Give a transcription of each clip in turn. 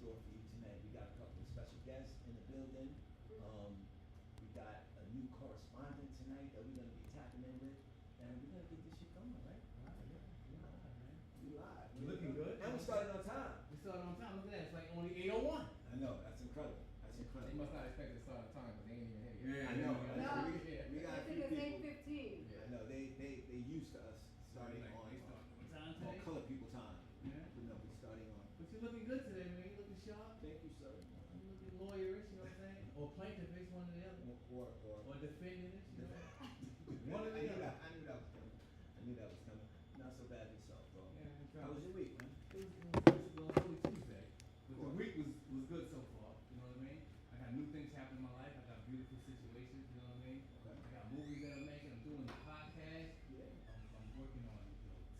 store for you tonight. We got a couple of special guests in the building. We got a new correspondent tonight that we're gonna be tapping in with, and we're gonna get this shit going, right? We live. You looking good? And we started on time. We started on time. Look at that. It's like only 8:01. I know, that's incredible. That's incredible. They must not expect to start on time, but they ain't even here yet. I know. Yeah. I know. No. We got a I few think it's people. 8:15. I know, they used to us starting Like, on they started on time on today? color people time. Yeah. But no, we starting on. But you're looking good today, man. You looking sharp. Thank you, sir. You looking lawyerish, you know what I'm saying? Or plaintiff-ish, one or the other. Or defendant-ish, you know? One or the other. I knew that was coming. I knew that was coming. Not so bad yourself, bro. Yeah, How was your week, man? It was only Tuesday. But the week was good so far, you know what I mean? I got new things happening in my life. I got beautiful situations, you know what I mean? Okay. I got movies that I'm making. I'm doing a podcast. Yeah. I'm working on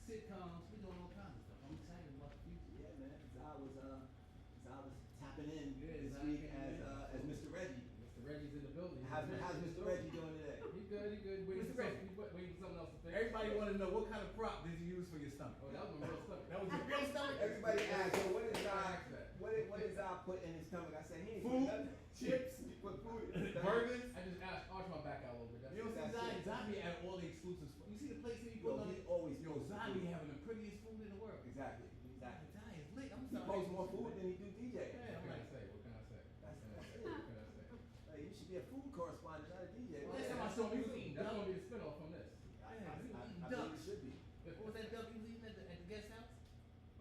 sitcoms. We're doing all kinds of stuff. I'm excited about the future. Yeah, man. Zah was tapping in Yeah, this Zah week came as in. Mr. Reggie. Mr. Reggie's in the building. How's Mr. Reggie doing today? He good, he good. Waiting Mr. for Reggie. waiting for something else to think. Everybody want to know what kind of prop did you use for your stomach? Oh, that was my real stuff. That was your real stomach? Everybody asks, so what is I Zah? asked that. What did Zah put in his stomach? I said he ain't Food, put nothing. chips, He put food in his stomach. burgers. I just arched my back out a little bit. That's You know, it. see, That's it. Zah be at all the exclusive spots. You see the places he Yo, put on he it? always Yo, posts Zah food. be having the prettiest food in the world. Exactly. Exactly. Zah is lit. I'm He sorry. posts more food than he do DJ. Yeah, What I'm can I like, say? What can I say? That's What can I say? it. What can I say? Like, you should be a food correspondent, not a DJ. Well, man. last time I saw him, he was eating That's duck. gonna be the spinoff from this. I believe it should be. What was that duck he was eating at the guest house?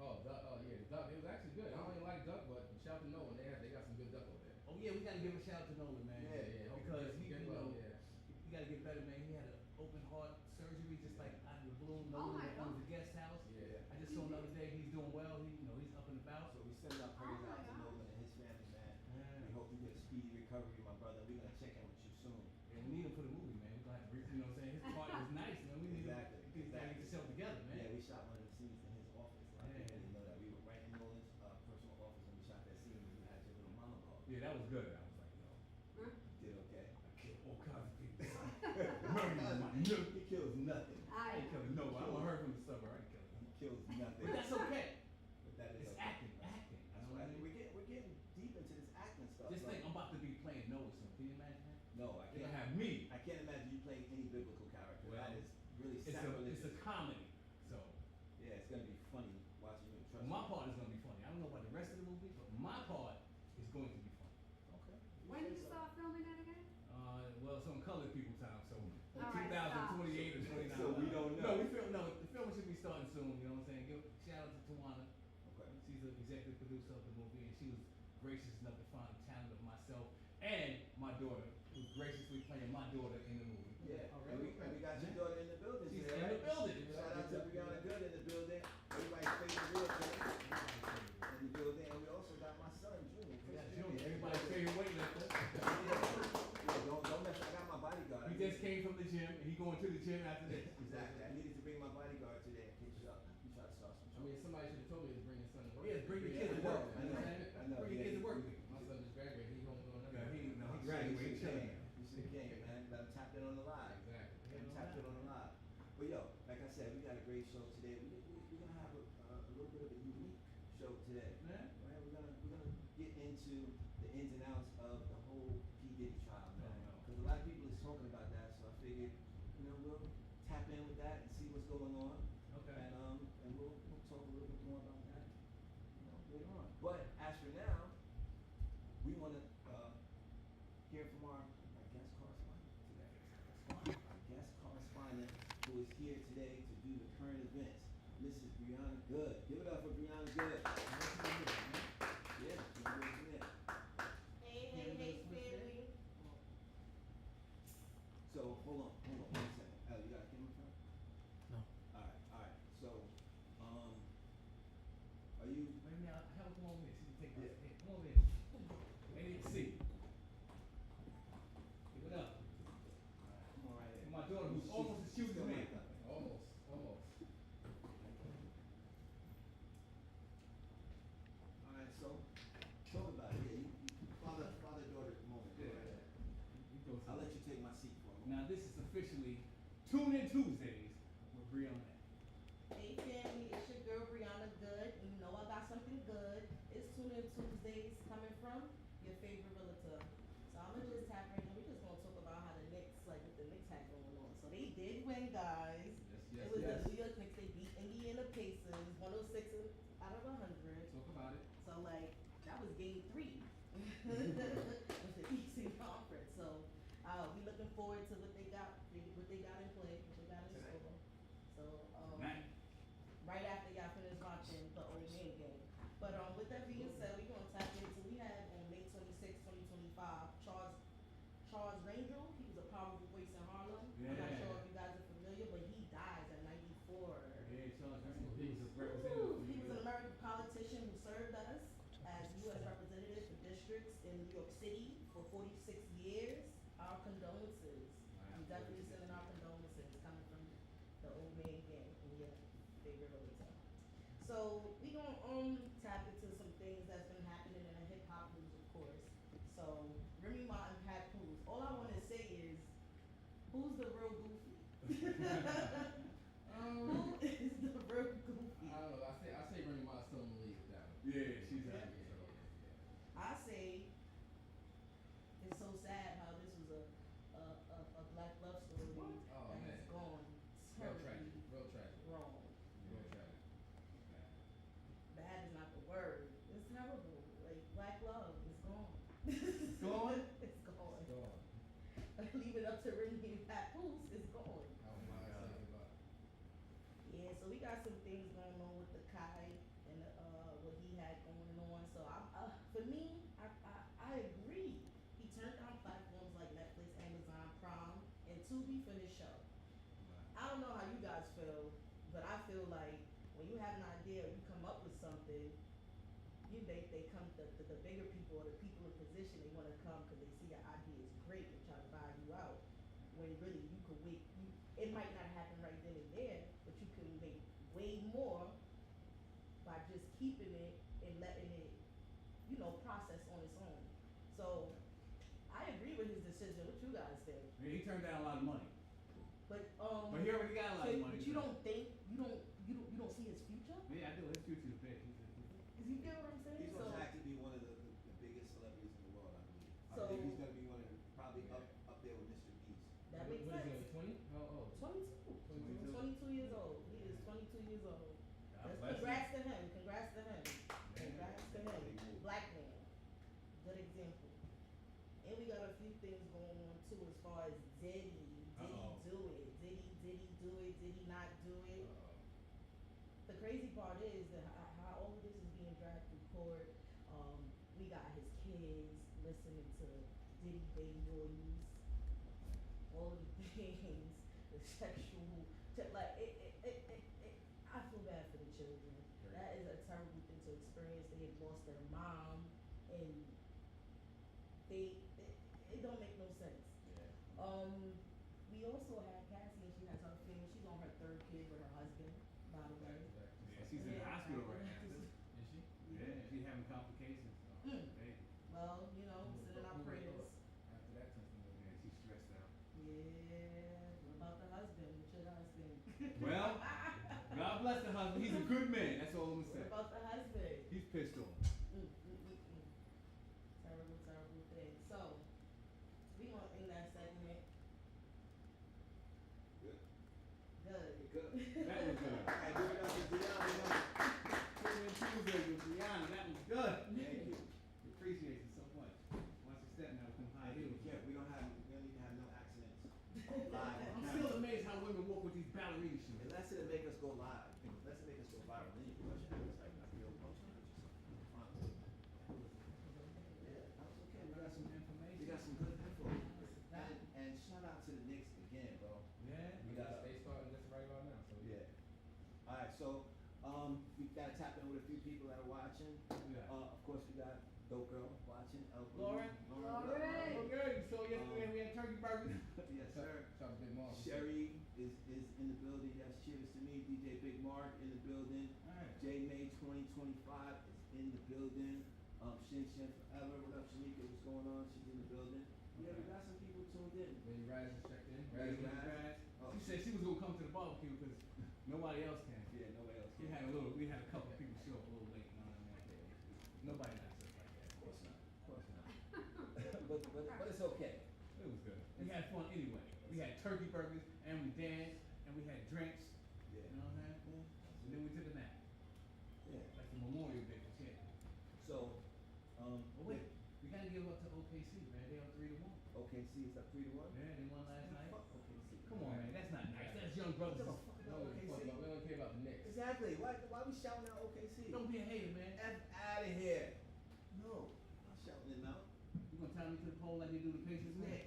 Oh, yeah, the duck. It was actually good. I don't even like duck, but shout to Nolan. They got some good duck over there. Oh yeah, we gotta give a shout out to Nolan, man. Yeah, Because he, Get you well, know, yeah. he gotta get better, man. He had an open heart surgery, just like out of the blue. Oh, Nolan my owns God. the guest house. Yeah. I just saw him the other day. He's doing well. He's up and about. So we send our prayers out to Nolan and his family, man. We hope you get a speedy recovery, my brother. We're gonna check in with you soon. And we need him for the movie, man. We're gonna have to, you know what I'm saying? His part was nice, man. We need Exactly, him. He's gotta get exactly. yourself together, man. Yeah, we shot one of the scenes in his office. A lot of people didn't know that. We were right in Nolan's personal office when we shot that scene. You had your little monologue. Yeah, that was good. I was like, yo, You did okay. I killed all kinds of people. Murder my nook. He kills nothing. I ain't killing no one. I want her from the summer. I ain't killing He her. kills nothing. But that's okay. But that is It's okay. acting. That's You know right. what I mean? We're getting deep into this acting stuff. Just like- think, I'm about to be playing Noah soon. Can you imagine that? No, I They're can't. gonna have me. I can't imagine you playing any biblical character. Well, that is really It's sacrilegious. a comedy. So Yeah, it's gonna be funny watching you. Trust my me. part is gonna be funny. I don't know about the rest of the movie, but my part is going to be funny. Okay. When do you start filming that again? Well, it's on colored people time, so All right, 2028 or 29. So we don't know. No, the film should be starting soon. You know what I'm saying? Give shout out to Tawana. Okay. She's the executive producer of the movie, and she was gracious enough to find the talent of myself and my daughter, who's graciously playing my daughter in the movie. Yeah. All And we got your daughter in the building She's today, in the right? building. Shout out to Brianna Good in the building. Everybody's favorite realtor in the building. And we also got my son, Junior. We got Chris Junior, Jr. everybody's favorite weightlifter. Yeah, don't mess. I got my bodyguard. He just came from the gym, and he going to the gym after this. Exactly. I needed to bring my bodyguard today in case you try to start some I trouble. mean, somebody should have told me to bring his son to work. Yeah, bring your Yeah, kids I to work. know, You know what I'm saying? I know, Bring your yeah. kids to work. My son just graduated. He home doing Yeah, nothing. he You graduated. should have came. You should have came, man. Let him tap in on the live. Exactly. Let him tap in on the live. But yo, like I said, we got a great show today. We're gonna have a little bit of a unique show today. Yeah. Right? We're gonna get into the ins and outs of the whole Diddy trial, man. Oh, no. Because a lot of people is talking about that, so I figured, we'll tap in with that and see what's going on. Okay. And we'll talk a little bit more about that, later on. But as for now, we wanna hear from our guest correspondent today. Our guest correspondent who is here today to do the current events. Mrs. Brianna Good. Give it up for Brianna Good. Yeah, she's doing it. Hey, family. So hold on one second. You got a camera phone? No. Alright. So, are you? Right now, how come over here? See, take Yeah. hey, come over here. They need to see. Give it up. Come on right here. My daughter, who's almost as cute as me. Almost. Alright, so talk about it. Yeah, father-daughter moment. Go Yeah. right ahead. You go I'll to- let you take my seat for a moment. Now, this is officially Tune In Tuesdays with Brianna. Hey, family. It's your girl, Brianna Good. You know I got something good. It's Tune In Tuesdays with the Eastern Conference. So we looking forward to what they got in play, what they got in store. So Tonight. right after y'all finish watching the old man game. But with that being said, we gonna tap into, we had on May 26, 2025, Charles Rangel. He was a powerful voice in Harlem. I'm not sure if you guys are familiar, but he dies at 94. Yeah, Charles Rangel. He was a Woo! representative. He was an American politician who served us as U.S. representative for districts in New York City for 46 years. Our condolences. I'm definitely sending our condolences coming from the old man gang. And yeah, they were really tough. So we gonna tap into some things that's been happening in the hip hop news, of course. So Remy Ma and Pat Cruz. All I want to say is, who's the real goofy? Who is the real goofy? I don't know. I say Remy Ma's still in the league with that one. Yeah, she's Yeah. out. Yeah. I say it's so sad how this was a black love story Oh, that has man. gone Real terribly tragic. Real tragic. wrong. Real tragic. Bad is not the word. It's terrible. Like black love is gone. It's gone? It's gone. It's gone. Leave it up to Remy and Pat Cruz. It's gone. Oh my God. Yeah, so we got some things going on with the Kai and what he had going on. So for me, I agree. He turned down platforms like Netflix, Amazon Prime, and Tubi for his show. I don't know how you guys feel, but I feel like when you have an idea, you come up with something. They come the bigger people or the people in position. They want to come because they see your idea is great and try to buy you out. When really you could wait. It might not happen right then and there, but you can make way more by just keeping it and letting it, process on its own. So I agree with his decision. What you guys think? Yeah, he turned down a lot of money. But But he already got a lot of money. But you don't think you don't see his future? Yeah, I do. His future's big. Is you get what I'm saying? He's So on track to be one of the biggest celebrities in the world, I believe. I So- think he's gonna be one of the, probably up there with Mr. Beast. that makes What is sense. he, 20? How old? 22. 22. 22 years old. He is 22 years old. God bless Congrats to him. Congrats to him. Yeah. Congrats to him. Black man. Good example. And we got a few things going on too as far as Diddy. Uh-oh. Do it? Did he do it? Did he not do it? The crazy part is that how all of this is being dragged through court. We got his kids listening to Diddy babies, all of the things, the sexual, like I feel bad for the children. Right. That is a terrible thing to experience. They had lost their mom, and it don't make no sense. Yeah. We also have Cassie, and she has her family. She's on her third kid with her husband, by the way. Yeah, she's in the hospital right now. Is she? Yeah, she's having complications. So, Mm. hey, Well, sending our prayers. After that testimony. yeah, she's stressed out. Yeah. What about the husband? What you guys think? Well, God bless the husband. He's a good man. That's all I'm gonna What say. about the husband? He's pissed off. Terrible, terrible thing. So, we gonna end that segment. Good. Good. Good. That was good. Hey, give it up to Deanna. Tuesday with Brianna. That was good. Thank you. We appreciate it so much. Watch your step now with them high heels. Yeah, we don't even have no accidents. Live. I'm still amazed how women walk with these ballerina shoes. Unless it'll make us go live. Unless it make us go viral. Then you can watch it. It's like I feel emotional. Yeah, that was okay. We got some information. We got some good info. And shout out to the Knicks again, bro. Yeah. We got They starting this right about now. So yeah. All right, so we gotta tap in with a few people that are watching. Yeah. Of course, we got Dope Girl watching. Lauren. Okay, so yesterday we had turkey burgers. Yes, sir. Shout out to Big Mom. Sherry is in the building. Yes, cheers to me. DJ Big Mark in the building. Alright. J May 2025 is in the building. Shin Forever. What up, Shanika? What's going on? She's in the building. Yeah, we got some people tuned in. Lady Raz is checked in. Lady Raz. Raz. Oh. She said she was gonna come to the barbecue because nobody else can. Yeah, nobody else. We had a couple people show up a little late. You know what I mean? Nobody likes us like that. Of course not. Of course not. but it's okay. It was good. We had fun anyway. We had turkey burgers and we danced and we had drinks. Yeah. You know what I'm saying? And then we took a nap. Yeah. Like the Memorial Day for Cenat. So, But wait, we gotta give OKC, man. They up 3-1. OKC is up 3-1. Yeah, they won last night. Fuck OKC. Come on, man. That's not nice. That's young brothers. Give a fuck about We OKC. don't care about the Knicks. Exactly. Why we shouting out OKC? Don't be a hater, man. F out of here. No, I'm not shouting them out. You gonna tie me to the pole like they do the Pacers? Knicks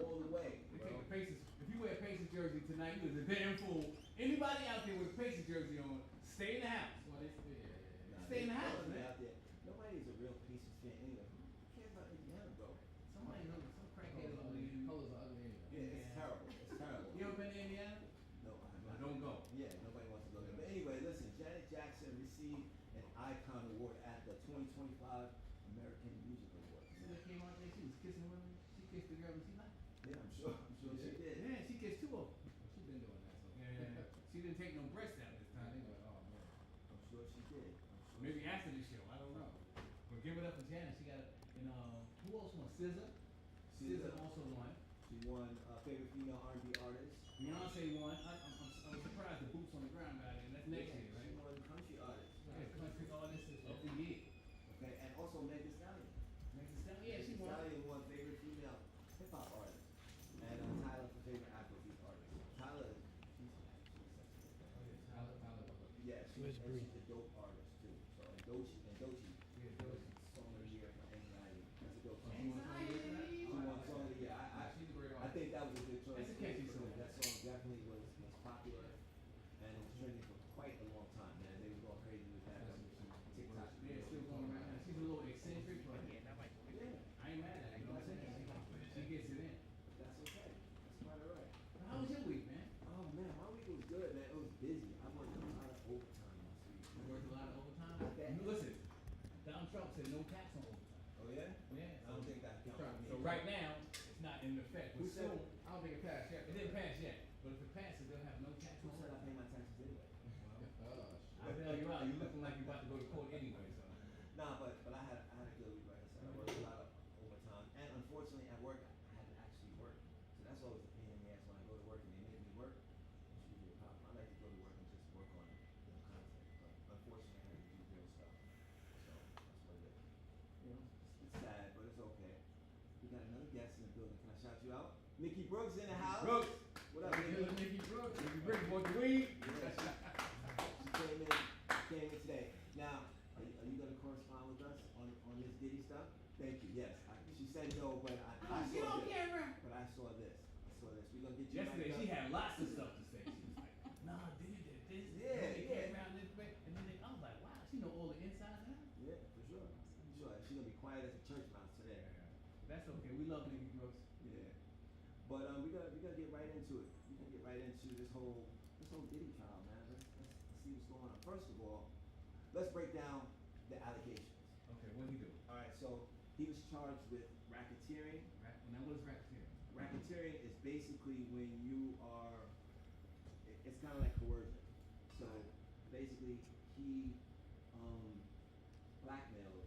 all the way. They Bro. take the Pacers. If you wear a Pacers jersey tonight, you is a damn fool. Anybody out there with a Pacers jersey on, stay in the house. Well, Nah, Stay in the they house, throwing it man. out there. Nobody is a real Pacers fan anyway. Who cares about Indiana, bro? Somebody know some crackhead colors over there. colors are ugly anyway. Yeah, it's terrible. It's terrible. You ever been to Indiana? No, I have not. Don't go. Yeah, nobody wants to go there. But anyway, listen, Janet Jackson received an Icon Award at the 2025 American Music Awards. See what came out there? She was kissing women. She kissed the girl and she left. Yeah, I'm sure she did. Yeah, she kissed 2 of them. She's been doing that. So. Yeah. She didn't take no breasts out this I time. think like, oh man. I'm sure she did. Maybe after the show, I don't know. But give it up for Janet. She got it. And who else won? SZA. SZA also won. She won favorite female R&B artist. Beyonce won. I'm surprised the boots on the ground got in. That's next year, right? She won country artist. Yeah, country artist of the year. Okay, and also Meg Thee Stallion. Meg Thee Stallion. Yeah, she Meg Thee won. Stallion won favorite female hip hop artist, and Tyler for favorite Afrobeat artist. Tyler, she's actually sexy. Yeah, she's a dope artist too. So and Doechii, Yeah, Doechii. song of the year for Anxiety. That's a dope song. She won song of the year for that? She won song of the year. She's a great I artist. think that was a good choice. That's a catchy song. That song definitely was popular, and it was trending for quite a long time. Man, they were going crazy with that on TikTok. Yeah, still going around. And she's a little eccentric, but Yeah, I ain't mad at her. You know what I'm saying? She gets it in. that's okay. That's quite alright. But how was your week, man? Oh man, my week was good, man. It was busy. I worked a lot of overtime last week. You worked a lot of overtime. Yeah. Listen, Donald Trump said no tax on overtime. Oh yeah? Yeah. I don't think that counts. for me. So right now, it's not in effect. Who But said- soon, I don't think it passed yet. it didn't pass yet. But if it passes, they'll have no tax Who on said I overtime. pay my taxes anyway? I'll bail you out. You're looking like you're about to go to court anyway, so. Nah, but I had a good week, like I said. I worked a lot of overtime, and unfortunately at work I had to actually work. So that's always a pain in the ass when I go to work and they make me work. It's usually a problem. I like to go to work and just work on content, but unfortunately I had to do real stuff. So that's what it is. You know, it's sad, but it's okay. We got another guest in the building. Can I shout you out? Mickey Brooks in the house. Brooks. What up, Mickey? Mickey Brooks. Mickey Brooks, boy, the weed. She came in today. Now, are you going to correspond with us on this Diddy stuff? Thank you. Yes. She said no, but I Get saw on this. camera. But I saw this. We're gonna get you. Yesterday, back she up. had lots of stuff to say. She was like, nah, Diddy did this. Yeah, Diddy came yeah. around this way. And then I was like, wow, she know all the inside and out. Yeah, for sure. Sure. She's gonna be quiet as a church mouse today. That's okay. We love Mickey Brooks. Yeah. But we gotta get right into it. We gotta get right into this whole Diddy trial, man. Let's see what's going on. First of all, let's break down the allegations. Okay, what did he do? All right. So he was charged with racketeering. Now, what is racketeering? Racketeering is basically when you are, it's kind of like coercion. So basically, he blackmailed,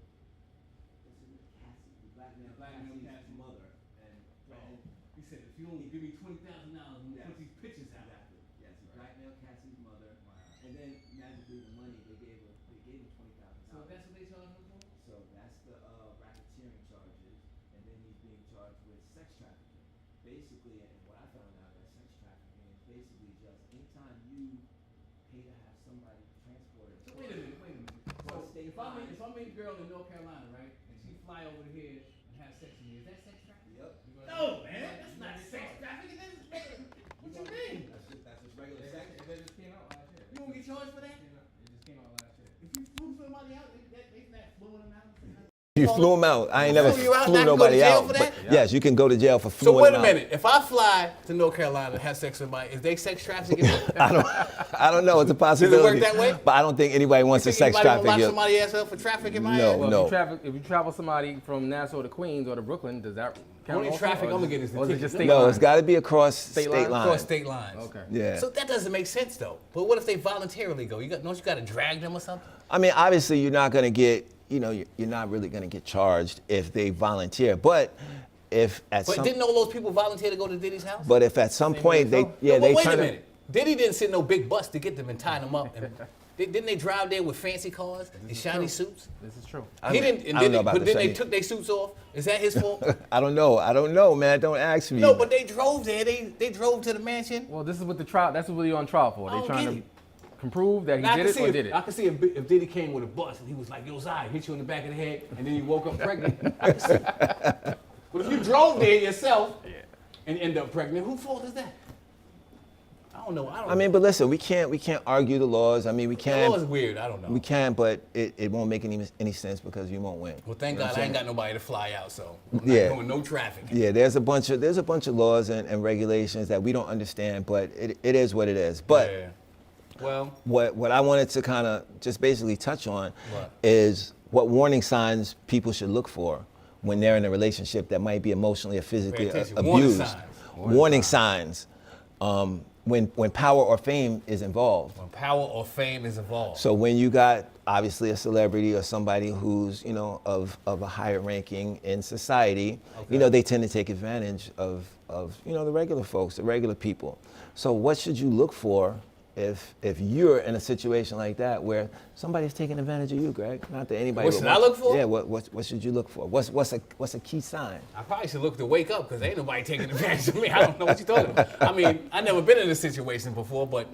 what's his name? Cassie. He blackmailed Cassie's mother and threatened. He said, if you only give me $20,000, I'm gonna Yes. put these pictures out. Exactly. Yes, he blackmailed Cassie's mother, and then magically the money they gave him $20,000. So that's what they charged him for? So that's the racketeering charges, and then he's being charged with sex trafficking. Basically, and what I found out that sex trafficking is basically just anytime you pay to have somebody transported. So wait a minute. So So if I meet a girl in North Carolina, right, and she fly over here and have sex with me, is that sex trafficking? Yep. No, man, that's not sex trafficking. What you mean? That's just regular It sex. just came out last year. You won't get charged for that? It just came out last year. If you flew somebody out, they not fluing them out. You flew him out. I ain't never Flew you out, flew now I can go to nobody jail out. for But that? yes, you can go to jail for So fluing wait him a out. minute. If I fly to North Carolina and have sex with somebody, is they sex trafficking? I don't know. It's a Does possibility. it work that way? But I don't think anybody wants to sex Anybody gonna traffic lock you. somebody ass up for trafficking my No, ass? Well, no. if you travel somebody from Nassau to Queens or to Brooklyn, does that count? Only also, traffic or I'm gonna is- get is the or is it ticket. just state No, line? it's got to be across State state line? line. Across state lines. Okay. Yeah. So that doesn't make sense though. But what if they voluntarily go? Don't you got to drag them or something? I mean, obviously, you're not going to get, you're not really going to get charged if they volunteer. But if at But some, didn't all those people volunteer to go to Diddy's house? but if at some point they, so. yeah, No, but they wait turn a it- minute. Diddy didn't send no big bus to get them and tie them up. And Didn't they drive there with fancy cars and shiny true. suits? This is true. He didn't. I don't know about But the then they shiny. took their suits off. Is that his fault? I don't know, man. Don't ask me. No, but they drove there. They drove to the mansion. Well, this is what the trial. That's what you're on trial for. I They're don't trying get to it. prove that he I did can it see or if, did it. I can see if Diddy came with a bus and he was like, "Yo, Zah, hit you in the back of the head," and then you woke up pregnant. I can see. But if you drove there yourself and end up pregnant, whose fault is that? I don't know. I mean, but listen, we can't argue the laws. I mean, we the can't. law is weird. I don't know. We can, but it won't make any sense because you won't win. Well, thank God I ain't got nobody to fly out, so I'm Yeah. not doing no traffic. Yeah, there's a bunch of laws and regulations that we don't understand, but it is what it is. But Yeah. Well, what I wanted to kind of just basically touch on What? is what warning signs people should look for when they're in a relationship that might be emotionally or physically Pay attention. Warning abused. signs. Warning signs. When power or fame is involved. when power or fame is involved. So when you got obviously a celebrity or somebody who's of a higher ranking in society, they tend to take advantage of the regular folks, the regular people. So what should you look for if you're in a situation like that where somebody's taking advantage of you, Greg? Not that anybody. What would should I want- look for? Yeah. What should you look for? What's a key sign? I probably should look to wake up because ain't nobody taking advantage of me. I don't know what you're talking about. I mean, I never been in this situation before, but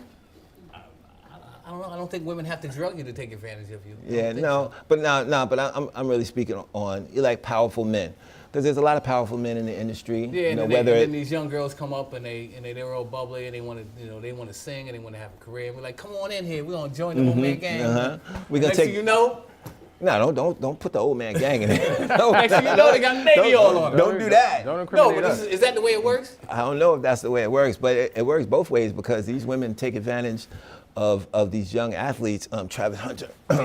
I don't know. I don't think women have to drug you to take advantage of you. I Yeah, don't think no, so. but I'm really speaking on powerful men, because there's a lot of powerful men in the industry. Yeah, and, whether then these young girls come up and they're all bubbly and they want to sing and they want to have a career. And we're like, come on in here, we're gonna join the old man gang. we gonna Next take. thing you know, No, don't put the old man gang in there. next thing you know, they got Navy all on them. Don't do that. Don't No, incriminate but us. is that the way it works? I don't know if that's the way it works, but it works both ways because these women take advantage of these young athletes. Travis Hunter. You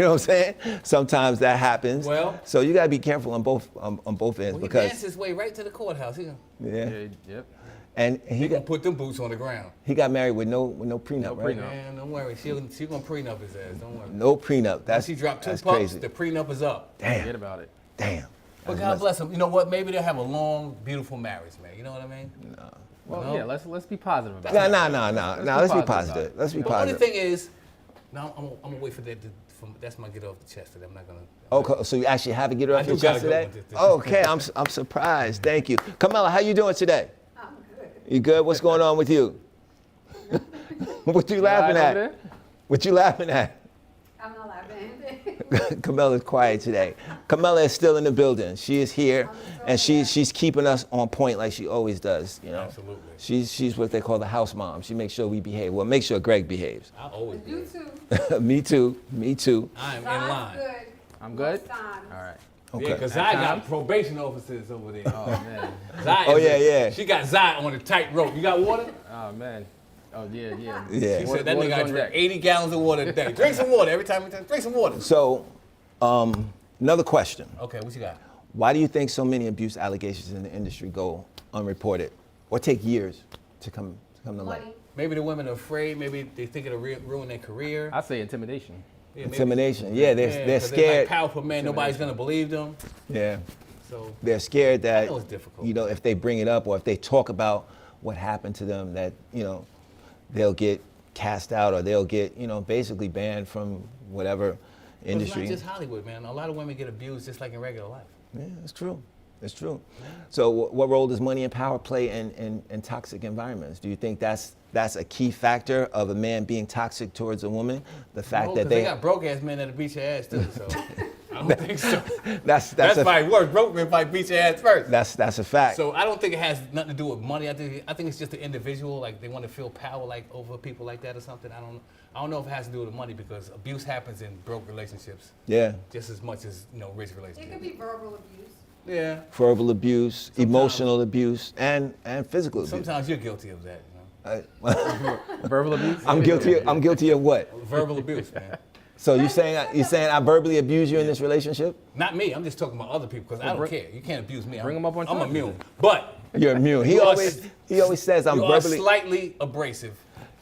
know what I'm saying? Sometimes that happens. Well- so you gotta be careful on both ends Well, he because danced his way right to the courthouse. He yeah. Yep. And he gonna got put them boots on the ground. married with no prenup, right? prenup. Man, don't worry. She gonna prenup his ass. Don't worry. No prenup. Once That's he dropped 2 that's pups, crazy. the prenup is up. Forget Damn. about it. Damn. But That's God messed- bless them. You know what? Maybe they'll have a long, beautiful marriage, man. You know what I mean? Well, No. yeah. Let's be positive about No, it. no. Let's be positive. Let's be The only positive. thing is, no, I'm gonna wait for that. That's my get off the chest today. I'm not gonna. Okay, so you actually have to get it I off do your gotta chest go today? with this. Okay, I'm surprised. Thank you. Camilla, how you doing today? I'm good. You good? What's going on with you? What you laughing All right over at? there? What you laughing at? I'm not laughing. Camilla's quiet today. Camilla is still in the building. She is here, and she's keeping us on point like she always does. You know, Absolutely. she's what they call the house mom. She makes sure we behave. Well, make sure Greg behaves. I always do. You too. Me too. I am in God's line. good. I'm good. Most times. All right. Okay. Yeah, because I got probation officers over there. Oh man. Zah Oh, is yeah. She got Zah on a tight rope. You got water? Oh man. Oh yeah. Yeah. She said that Water's nigga got on to drink deck. 80 gallons of water a day. Drink some water every time. Drink some water. So, another question. Okay, what you got? Why do you think so many abuse allegations in the industry go unreported or take years to come to light? Money. Maybe the women are afraid. Maybe they think it'll ruin their career. I say intimidation. Yeah, maybe- Intimidation. Yeah, they're 'cause they're scared. like powerful men. Nobody's gonna believe them. Yeah. So They're scared that, know it's difficult. if they bring it up or if they talk about what happened to them, that, they'll get cast out or they'll get, basically banned from whatever industry. It's not just Hollywood, man. A lot of women get abused just like in regular life. Yeah, it's true. It's true. So what role does money and power play in toxic environments? Do you think that's a key factor of a man being toxic towards a woman? The fact No, that 'cause they got broke ass men that'll beat your ass too. So I don't think so. that's That's a, probably worse. Broke men probably beat your ass first. that's a fact. So I don't think it has nothing to do with money. I think it's just the individual, like they want to feel power like over people like that or something. I don't know if it has to do with the money because abuse happens in broke relationships Yeah. just as much as rich It could relationships. be verbal abuse. Yeah. Verbal abuse, emotional abuse, and physical abuse. Sometimes you're guilty of that. Verbal abuse. I'm guilty of what? Verbal abuse, man. So you saying I verbally abuse you in this relationship? Not me. I'm just talking about other people because I don't care. You can't abuse me. Bring 'em up on I'm charges immune. then. But You're immune. He You are always says I'm you are verbally. slightly abrasive.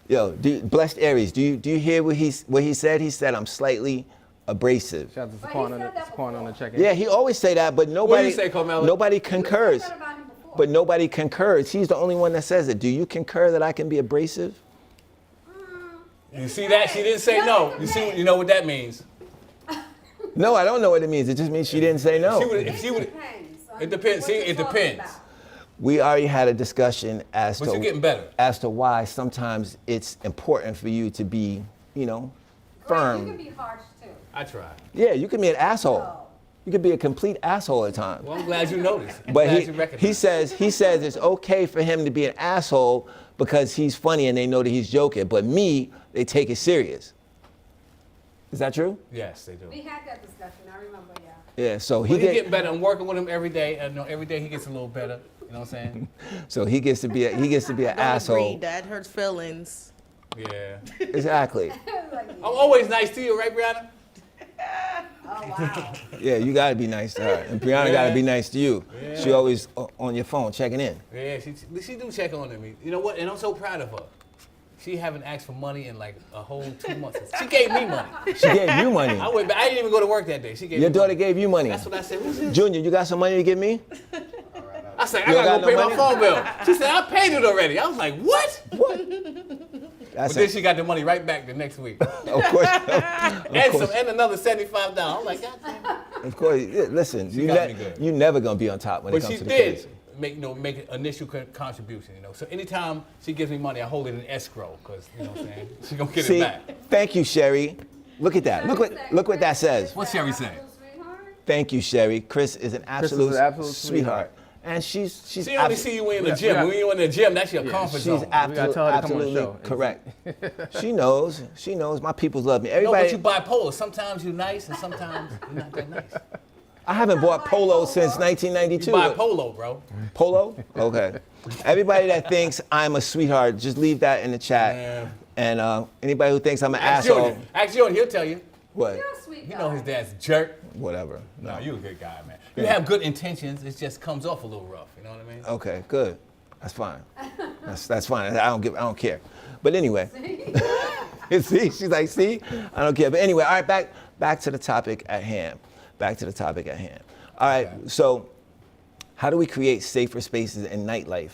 Yo, blessed Aries. Do you hear what he said? He said I'm slightly abrasive. Shout out to But Saquon he on said that Saquon on the before. check-in. Yeah, he always say that, but What do nobody you say, Carmelo? nobody You concurs. said about him before. But nobody concurs. He's the only one that says it. Do you concur that I can be abrasive? You see that? She didn't say no. You see? You know what that means? No, I don't know what it means. It just means she didn't say no. If she would, it depends. See, it depends. We already had a discussion as But you're getting better. as to why sometimes it's important for you to be, you know, firm. You can be harsh too. I try. Yeah, you can be an asshole. You can be a complete asshole at times. Well, I'm glad you noticed. I'm But glad you recognized. he says it's okay for him to be an asshole because he's funny and they know that he's joking. But me, they take it serious. Is that true? Yes, they do. We had that discussion, I remember, yeah. Yeah. So He's getting better. I'm working with him every day. I know every day he gets a little better. You know what I'm saying? So he gets to be an Don't asshole. agree. That hurts feelings. Yeah. Exactly. I'm always nice to you, right, Brianna? Oh, wow. Yeah, you gotta be nice to her, and Brianna gotta be nice to you. Yeah. She always on your phone checking in. Yeah, she do check on me. You know what? And I'm so proud of her. She haven't asked for money in like a whole 2 months. She gave me money. She gave you money. I didn't even go to work that day. She gave Your me daughter money. gave you money. That's what I said. Who's this? Junior, you got some money to give me? I said, I You don't gotta got go pay no my money? phone bill. She said, I paid it already. I was like, what? That's But then she got the money right back the next week. Of course. And another $75. I'm like, God damn it. Of course. Yeah, listen, got me good. you never gonna be on top when it But comes she to the did kids. make an initial contribution, you know. So anytime she gives me money, I hold it in escrow, because, you know what I'm saying? She gonna get See, it back. thank you, Sherry. Look at that. Look what that says. What's Sherry say? Thank you, Sherry. Chris is an absolute, absolute sweetheart. And she's She only see you in the gym. When you're in the gym, that's your comfort She's zone. gotta tell her to come on the absolutely show. correct. She knows. She knows. My peoples love me. No, Everybody. but you bipolar. Sometimes you're nice, and sometimes you're not that nice. I haven't bought polo since 1992. You bipolar, bro. Polo? Okay. Everybody that thinks I'm a sweetheart, just leave that in the chat. Yeah. And anybody who thinks I'm an Ask asshole, Jordan. Ask Jordan, he'll tell you. what? You're a sweet You guy. know his dad's a jerk. Whatever. No, you're a good guy, man. You have good intentions. It just comes off a little rough. You know what I mean? Okay, good. That's fine. That's fine. I don't care. But anyway. See, she's like, see, I don't care. But anyway, all right, back to the topic at hand. Back to the topic at hand. All right, so how do we create safer spaces in nightlife,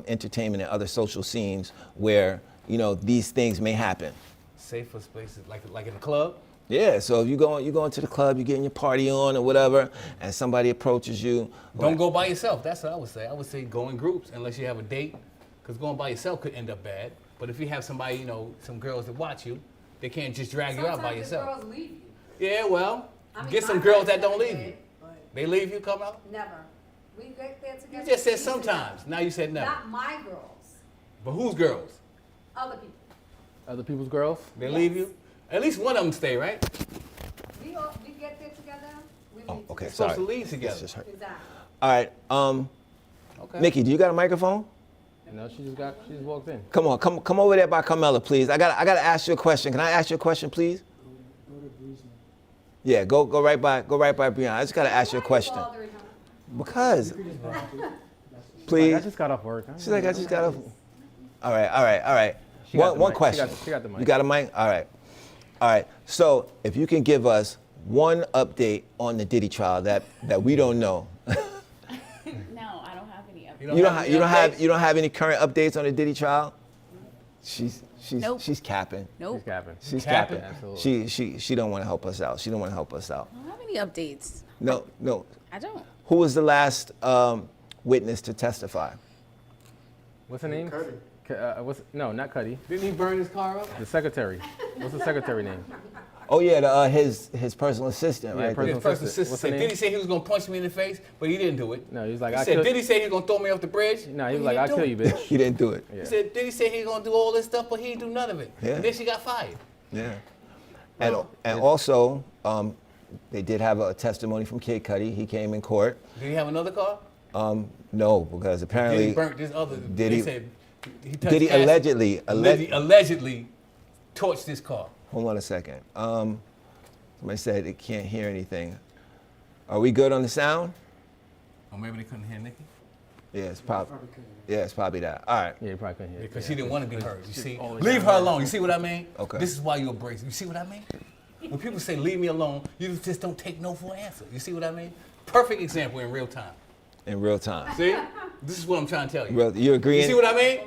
entertainment, and other social scenes where, you know, these things may happen? Safer spaces, like in the club. Yeah, so if you go into the club, you're getting your party on or whatever, and somebody approaches you. Don't go by yourself. That's what I would say. I would say go in groups unless you have a date, because going by yourself could end up bad. But if you have somebody, you know, some girls that watch you, they can't just drag you out by Sometimes the yourself. girls leave you. Yeah, well, I mean, get some my girls friends that don't never leave you. did, but They leave you, come out? Never. We get there together. You just said easy. sometimes. Now you said never. Not my girls. But whose girls? Other people. Other people's girls? They leave you? At least one of them stay, right? We get there together. We Oh, leave okay, You're supposed sorry. to leave together. It's just her. together. Exactly. All right, Okay. Nikki, do you got a microphone? No, she just walked in. Come on, come over there by Carmela, please. I gotta ask you a question. Can I ask you a question, please? Yeah, go right by Brianna. I just gotta ask you a question. Because, please. Like, I just got off work. She's like, I just got off. All right. She got the One mic. question. She got the mic. You got a mic? All right. So if you can give us one update on the Diddy trial that we don't know. No, I don't have any updates. You don't have any current updates on the Diddy trial? She's Nope. she's capping. Nope. She's Capping? capping. Absolutely. She don't want to help us out. She don't want to help us out. I don't have any updates. No. I don't. Who was the last witness to testify? What's her name? Cuddy. No, not Cuddy. Didn't he burn his car up? The secretary. What's the secretary name? Oh yeah, his personal assistant, Yeah, right? personal His first assistant. assistant What's her said, name? did he say he was going to punch me in the face? But he didn't do it. No, he was like, He I said, killed. did he say he was going to throw me off the bridge? No, he But was like, I'll didn't kill do you, it. bitch. He didn't do it. Yeah. He said, did he say he was going to do all this stuff, but he didn't do none of it? Yeah. And then she got fired. Yeah. And also, they did have a testimony from Kid Cudi. He came in court. Did he have another car? No, because Did apparently he burnt this other? Did they he- said he touched Did he Cassie. allegedly allegedly torched this car. Hold on a second. Somebody said they can't hear anything. Are we good on the sound? Or maybe they couldn't hear Nikki. Yeah, it's probably that. All right. Yeah, you probably couldn't hear it. Because she didn't want to be heard. You see, always leave her alone. You see what I mean? Okay. This is why you embrace. You see what I mean? When people say leave me alone, you just don't take no for an answer. You see what I mean? Perfect example in real time. In real time. See? This is what I'm trying to tell you. You agreeing? You see what I mean?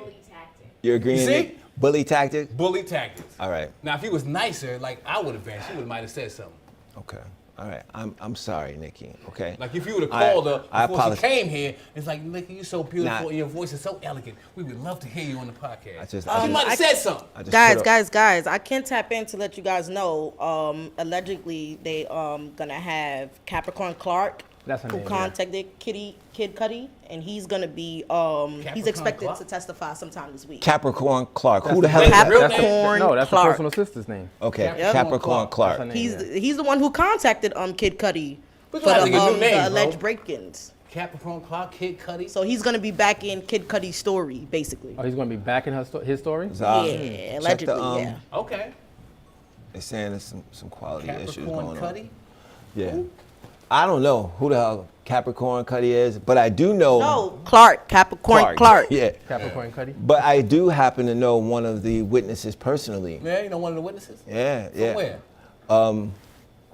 You're agreeing? You see? Bully tactic? Bully tactics. All right. Now, if he was nicer, like I would have been, she might have said something. Okay. All right. I'm sorry, Nikki. Okay. Like if you would have called her I before she apologize. came here, it's like, Nikki, you're so beautiful Nah. and your voice is so elegant. We would love to hear you on the podcast. I She might have said something. Guys, I can tap in to let you guys know. Allegedly, they gonna have Capricorn Clark, That's her who name, yeah. contacted Kid Cudi, and he's gonna be he's expected Clark? to testify sometime this week. Capricorn Clark. Who the hell is That's that? real Capricorn No, that's the Clark. personal sister's name. Okay. Yep. Capricorn Clark. That's her name. He's the one who contacted Kid Cudi But for you have to get a new the name, alleged bro. break-ins. Capricorn Clark, Kid Cudi. So he's gonna be back in Kid Cudi's story, basically. Oh, he's going to be back in his story? Zah, Yeah, check allegedly, the, yeah. Okay. They're saying there's some quality issues Capricorn going on. Cudi. Yeah. I don't know who the hell Capricorn Cudi is, but I do know No, Capricorn Clark. Yeah. Capricorn Cudi? But I do happen to know one of the witnesses personally. Yeah, you know one of the witnesses? Yeah, From yeah. where?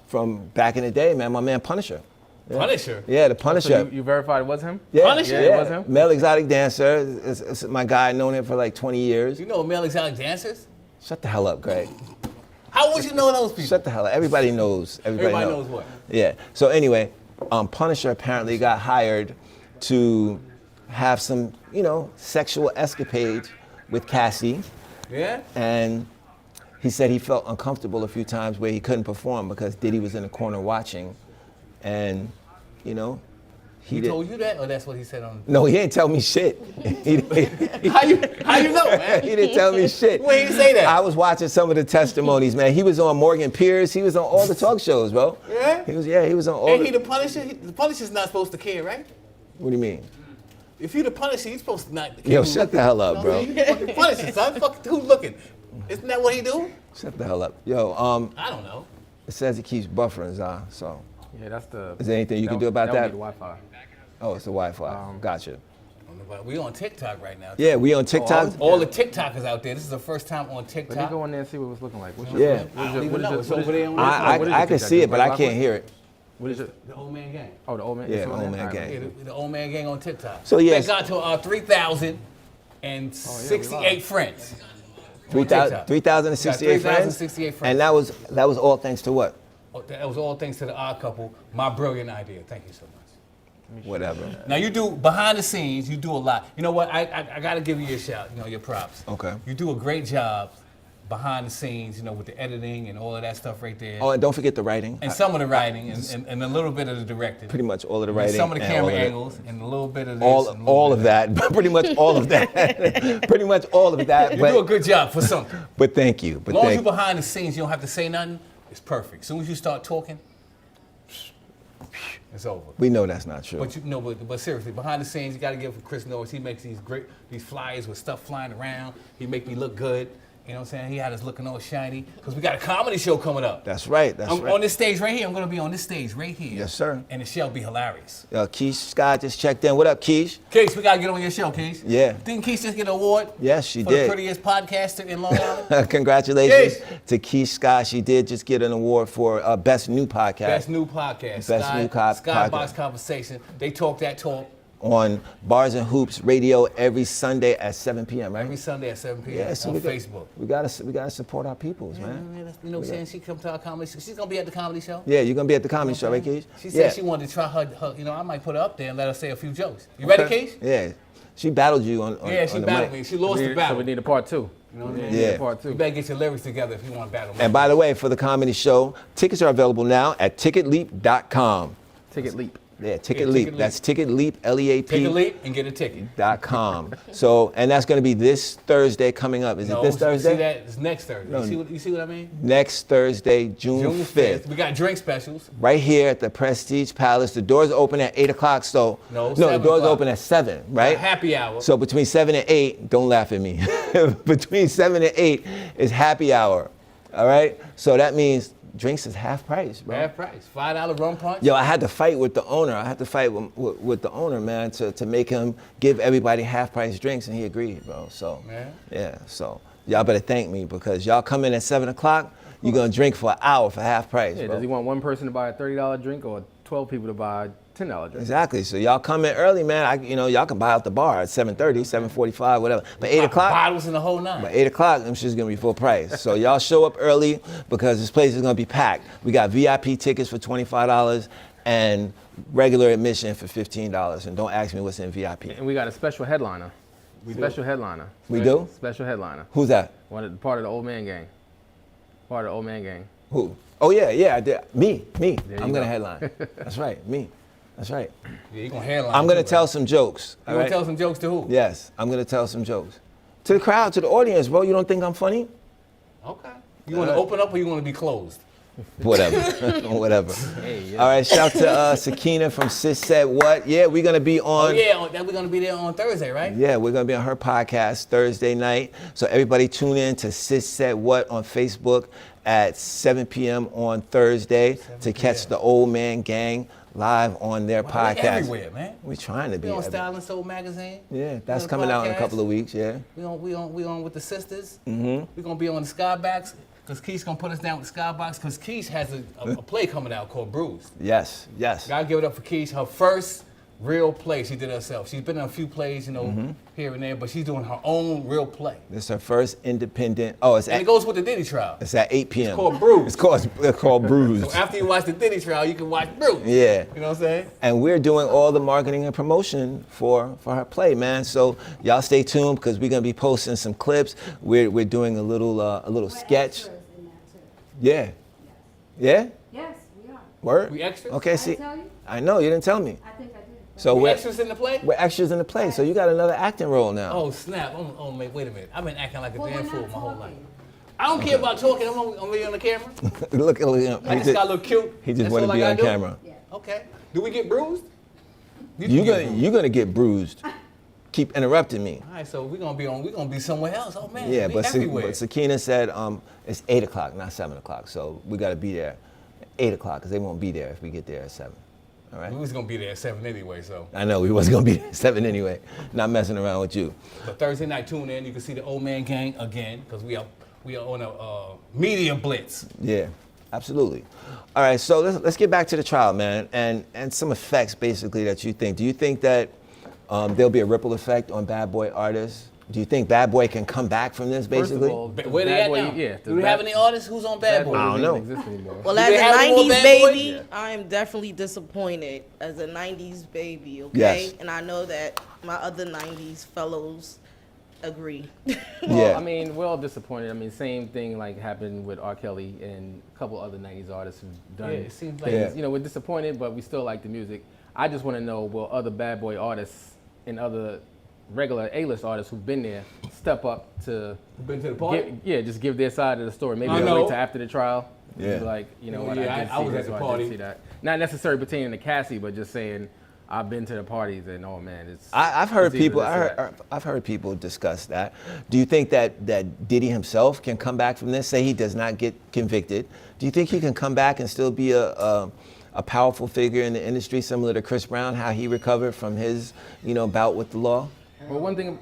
From back in the day, man, my man Punisher. Yeah. Punisher. Yeah, the Punisher. So you verified it was him? Yeah, Punisher? yeah, Yeah, it was him? male exotic dancer. It's my guy. Known him for like 20 years. You know male exotic dancers? Shut the hell up, Greg. How would you know those people? Shut the hell up. Everybody knows. Everybody knows what? Yeah. So anyway, Punisher apparently got hired to have some, sexual escapades with Cassie. Yeah? And he said he felt uncomfortable a few times where he couldn't perform because Diddy was in the corner watching. And, he did. told you that, or that's what he said on? No, he didn't tell me shit. He How you know, man? he didn't tell me shit. Well, he didn't say that. I was watching some of the testimonies, man. He was on Morgan Pierce. He was on all the talk shows, bro. Yeah? He was on all. Ain't he the Punisher? The Punisher's not supposed to care, right? What do you mean? If you the Punisher, he's supposed to not care. Yo, shut the hell up, bro. You the fucking Punisher, son. Fuck, who's looking? Isn't that what he do? Shut the hell up. Yo, I don't know. it says he keeps buffering, Zah, so. Yeah, that's the... Is there anything you can do about that? that? would be the Wi-Fi. Oh, it's the Wi-Fi. Gotcha. We on TikTok right now. Yeah, we on TikTok. All the TikTokers out there. This is the first time on Let me TikTok. go in there and see what it's looking like. What's Yeah. I don't even know. It's over there on I can see it, but I can't hear it. What is it? the old man gang. Oh, the old man? Yeah, it's the on old there? man All right, gang. Yeah, the old man gang on TikTok. So, yes. They got to 3,068 friends. 3,068 friends. 3,068 friends. And that was all thanks to what? Oh, that was all thanks to the Odd Couple. My brilliant idea. Thank you so much. Whatever. Now you do behind the scenes. You do a lot. You know what? I got to give you your shout. Your props. Okay. You do a great job behind the scenes. With the editing and all of that stuff right there. Oh, and don't forget the writing. And some of the writing and a little bit of the directing. Pretty much all of the And writing. some of the and camera all of it. angles and a little bit of this. and a little All bit of that. Pretty much all of that. Pretty much all of that. You do a good job for something. But thank you. But As long as thank you're behind the scenes, you don't have to say nothing. It's perfect. As soon as you start talking, it's over. We know that's not true. But seriously, behind the scenes, you got to give Chris Norris. He makes these flyers with stuff flying around. He make me look good. You know what I'm saying? He had us looking all shiny because we got a comedy show coming up. That's right. That's I'm right. on this stage right here. I'm going to be on this stage right here. Yes, sir. And the show'll be hilarious. Keish Scott just checked in. What up, Keish? Keish, we got to get on your show, Keish. Yeah. Didn't Keish just get an award? Yes, she for did. the prettiest podcaster in Long Island? Congratulations to Keish Scott. She did just get an award for Best New Podcast. Best new podcast. Best new podcast. Skybox Conversation. They talk that talk. On Bars and Hoops Radio every Sunday at 7 p.m., right? Every Sunday at 7 p.m. Yeah, so on Facebook. We gotta support our peoples, man. You know what I'm saying? She come to our comedy show. She's going to be at the comedy show. Yeah, you're gonna be at the comedy show, right, Keish? She said she wanted to try her, I might put her up there and let her say a few jokes. You ready, Keish? Yeah. She battled you on Yeah, she on the battled mic. me. She lost the So battle. we need a part 2. You know what I mean? Yeah. Part 2. You better get your lyrics together if you want to battle me. And by the way, for the comedy show, tickets are available now at ticketleap.com. Ticket Leap. Yeah, Ticket Yeah, Leap. Ticket Leap. That's Ticket Leap, LEAP. Take a leap and get a ticket. .com. So, and that's going to be this Thursday coming up. Is it this Thursday? See that? It's next Thursday. No. You see what I mean? Next Thursday, June 5th. We got drink specials. Right here at the Prestige Palace. The doors open at 8 o'clock, so. No, the 7 doors o'clock. open at 7, right? Happy hour. So between 7 and 8, don't laugh at me. Between 7 and 8 is happy hour, all right? So that means drinks is half price, bro. Half price. $5 rum punch. Yo, I had to fight with the owner. I had to fight with the owner, man, to make him give everybody half price drinks, and he agreed, bro. So, yeah, so y'all better thank me because y'all come in at 7 o'clock, you're gonna drink for an hour for half price, Yeah, bro. does he want one person to buy a $30 drink or 12 people to buy $10 drink. Exactly. So y'all come in early, man. Y'all can buy out the bar at 7:30, 7:45, whatever. But 8 o'clock. Bottles in the whole nine. But 8 o'clock, them shit's gonna be full price. So y'all show up early because this place is gonna be packed. We got VIP tickets for $25 and regular admission for $15. And don't ask me what's in VIP. And we got a special headliner. Headliner. We do? Special headliner. Who's that? Part of the Old Man Gang. Part of the Old Man Gang. Who? Oh yeah, I did. Me. I'm gonna go. headline. That's right, me. That's right. Yeah, you gonna headline. I'm gonna too, tell right? some jokes. You gonna tell some jokes to who? Yes, I'm gonna tell some jokes. To the crowd, to the audience, bro. You don't think I'm funny? Okay. You want to open up or you want to be closed? Whatever. Whatever. Hey, yeah. All right, shout to Sakina from Sis Said What. Yeah, we're gonna be on. Oh yeah, we're gonna be there on Thursday, right? Yeah, we're gonna be on her podcast Thursday night. So everybody tune in to Sis Said What on Facebook at 7 p.m. on Thursday to catch the Old Man Gang live on their Wow, podcast. we everywhere, man. We're trying to be We on everywhere. Style and Soul magazine. Yeah, that's on the coming out in a podcast. couple of weeks. Yeah. We on with the sisters. Mm-hmm. We're gonna be on the Skybox because Keish gonna put us down with the Skybox because Keish has a play coming out called Bruised. Yes. Gotta give it up for Keish. Her first real play she did herself. She's been in a few plays, here and there, but she's doing her own real play. This is her first independent. Oh, And it goes with the Diddy Trial. It's at 8 p.m. It's called Bruised. It's called Bruised. So after you watch the Diddy Trial, you can watch Bruised. Yeah. You know what I'm saying? And we're doing all the marketing and promotion for her play, man. So y'all stay tuned because we're gonna be posting some clips. We're doing a little sketch. Extras in that too. Yeah. Yeah? Yes, we are. Word? We extras? Okay, I see. tell you? I know, you didn't tell me. I think I did. So We we're extras in the play? we're extras in the play. So you got another acting role now. Oh snap! Wait a minute. I've been acting like a Well, damn we're fool not my whole life. talking. I don't care about talking. I'm only on the camera. look at him. I just gotta look cute. He just That's want all to I be gotta on do? camera. Yeah. Okay. Do we get bruised? You're gonna get bruised. Keep interrupting me. All right, so we're gonna be somewhere else. Oh man, Yeah, we but everywhere. Sakina said it's 8 o'clock, not 7 o'clock. So we got to be there at 8 o'clock because they won't be there if we get there at 7. All right. We was gonna be there at 7 anyway, so. I know we wasn't gonna be there at 7 anyway. Not messing around with you. But Thursday night, tune in. You can see the Old Man Gang again because we are on a media blitz. Yeah, absolutely. All right, so let's get back to the trial, man, and some effects basically that you think. Do you think that there'll be a ripple effect on Bad Boy artists? Do you think Bad Boy can come back from this, basically? First of all, Where they Bad at Boy, now? yeah, Do we have any artists who's on Bad Boy? I don't know. Exist anymore. Well, Do as they a have any more 90s Bad baby, Boys? I am definitely disappointed as a 90s baby, okay? Yes. And I know that my other 90s fellows agree. Yeah. Well, I mean, we're all disappointed. I mean, same thing like happened with R. Kelly and a couple other 90s artists who've done Yeah, it seems like- things. Yeah. You know, we're disappointed, but we still like the music. I just want to know, will other Bad Boy artists and other regular A-list artists who've been there step up to Been to the party? just give their side of the story. Maybe I they'll know. wait till after the trial. Yeah. Be like, you know Well, what, yeah, I did I see was this at the or I party. did see that. Not necessarily pertaining to Cassie, but just saying, I've been to the parties and oh man, it's. I've heard it's either people. this or that. I've heard people discuss that. Do you think that Diddy himself can come back from this? Say he does not get convicted. Do you think he can come back and still be a powerful figure in the industry, similar to Chris Brown, how he recovered from his, bout with the law? Well, one thing.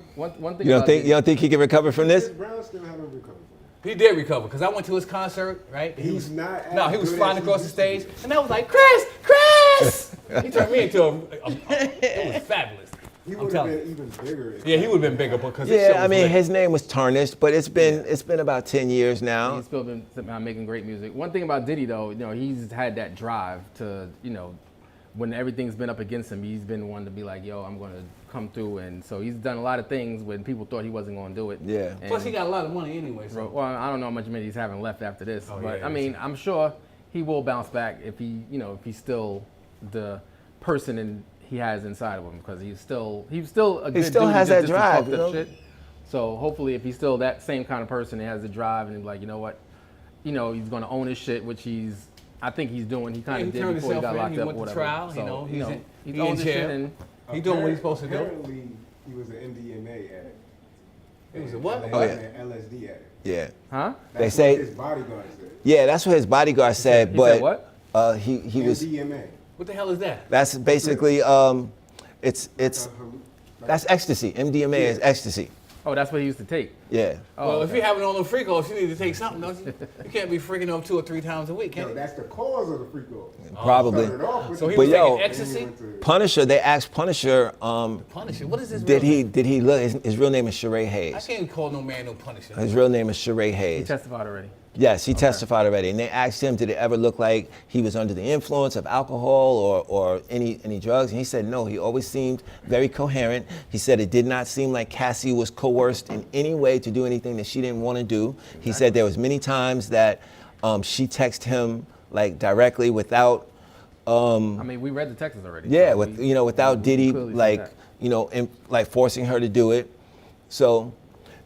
You don't think he can recover from this? Chris Brown still haven't recovered from it. He did recover because I went to his concert, right? He was not No, as he was good flying as he across the used to be. stage, and I was like, Chris! He turned me into it was fabulous. He I'm would have telling been you. even bigger. Yeah, he would have been bigger because his show Yeah, I was mean, lit. his name was tarnished, but it's been about 10 years now. He's still been making great music. One thing about Diddy, though, he's had that drive to, when everything's been up against him, he's been one to be like, yo, I'm going to come through. And so he's done a lot of things when people thought he wasn't going to do it. Yeah. And, Plus, he got a lot of money anyway. So. well, I don't know how much money he's having left after this. Oh, but, yeah, I mean, I'm sure he will bounce back if if he's still the person he has inside of him, because he's still a good dude. still has He that just drive, talked up shit. So hopefully, if he's still that same kind of person that has the drive and he's like, you know what, he's going to own his shit, which I think he's doing. He kind of did turned before he himself got in, locked he up went or to whatever. trial, So, he's he in owns his shit jail. and He doing what he's supposed to do. Apparently, he was an MDMA addict. He was a what? Oh, yeah. An LSD addict. Yeah. huh? They That's say- what his bodyguard said. Yeah, that's what his bodyguard said, He but said what? he was. MDMA. What the hell is that? That's basically it's that's ecstasy. MDMA is ecstasy. Oh, that's what he used to take. Yeah. Oh, Well, if okay. you're having all them freak offs, you need to take something, don't you? You can't be freaking off 2 or 3 times a week, can No, you? that's the cause of the freak off. Probably. Started off with So he the- was But yo, taking ecstasy? Punisher, they asked Punisher, Punisher. What is this? did he look, his real name is Sheree I Hayes. can't call no man no Punisher. His real name is Sheree He Hayes. testified already. Yes, he testified already. And they asked him, did it ever look like he was under the influence of alcohol or any drugs? And he said no, he always seemed very coherent. He said it did not seem like Cassie was coerced in any way to do anything that she didn't want to do. He said there was many times that she texted him like directly without I mean, we read the texts already. yeah, so with we- without we Diddy clearly see like that. like forcing her to do it. So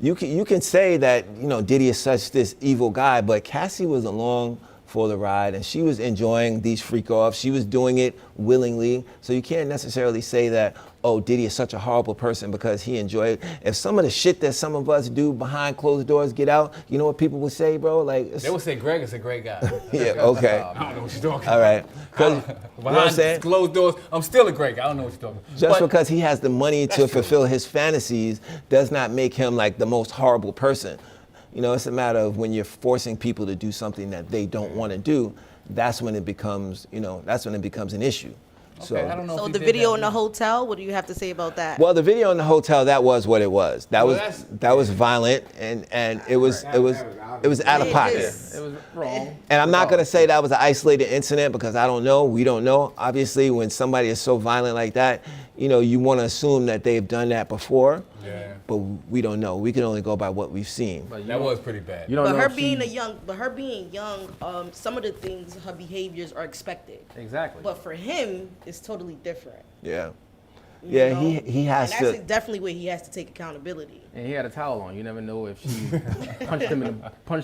you can say that Diddy is such this evil guy, but Cassie was along for the ride and she was enjoying these freak offs. She was doing it willingly. So you can't necessarily say that, oh, Diddy is such a horrible person because he enjoyed it. If some of the shit that some of us do behind closed doors get out, you know what people would say, bro? Like They would say Greg is a great guy. yeah, okay. I don't know what you're talking All right. Because you know what I'm Behind saying? closed doors, I'm still a great guy. I don't know what you're talking about. Just But because he has the money to That's true. fulfill his fantasies does not make him like the most horrible person. It's a matter of when you're forcing people to do something that they don't want to do, that's when it becomes, an issue. Okay, I don't know So if he the did video that. in the hotel, what do you have to say about that? Well, the video in the hotel, that was what it was. That Well, was violent and it was out of pocket. Yes. It was wrong. And I'm not gonna say that was an isolated incident because I don't know. We don't know. Obviously, when somebody is so violent like that, you want to assume that they've done that before. Yeah. But we don't know. We can only go by what we've seen. But That was pretty bad. you don't But know her if she- being young, some of the things, her behaviors are expected. Exactly. But for him, it's totally different. Yeah. you Yeah, know? he has and that's to. definitely where he has to take accountability. And he had a towel on. You never know if she punched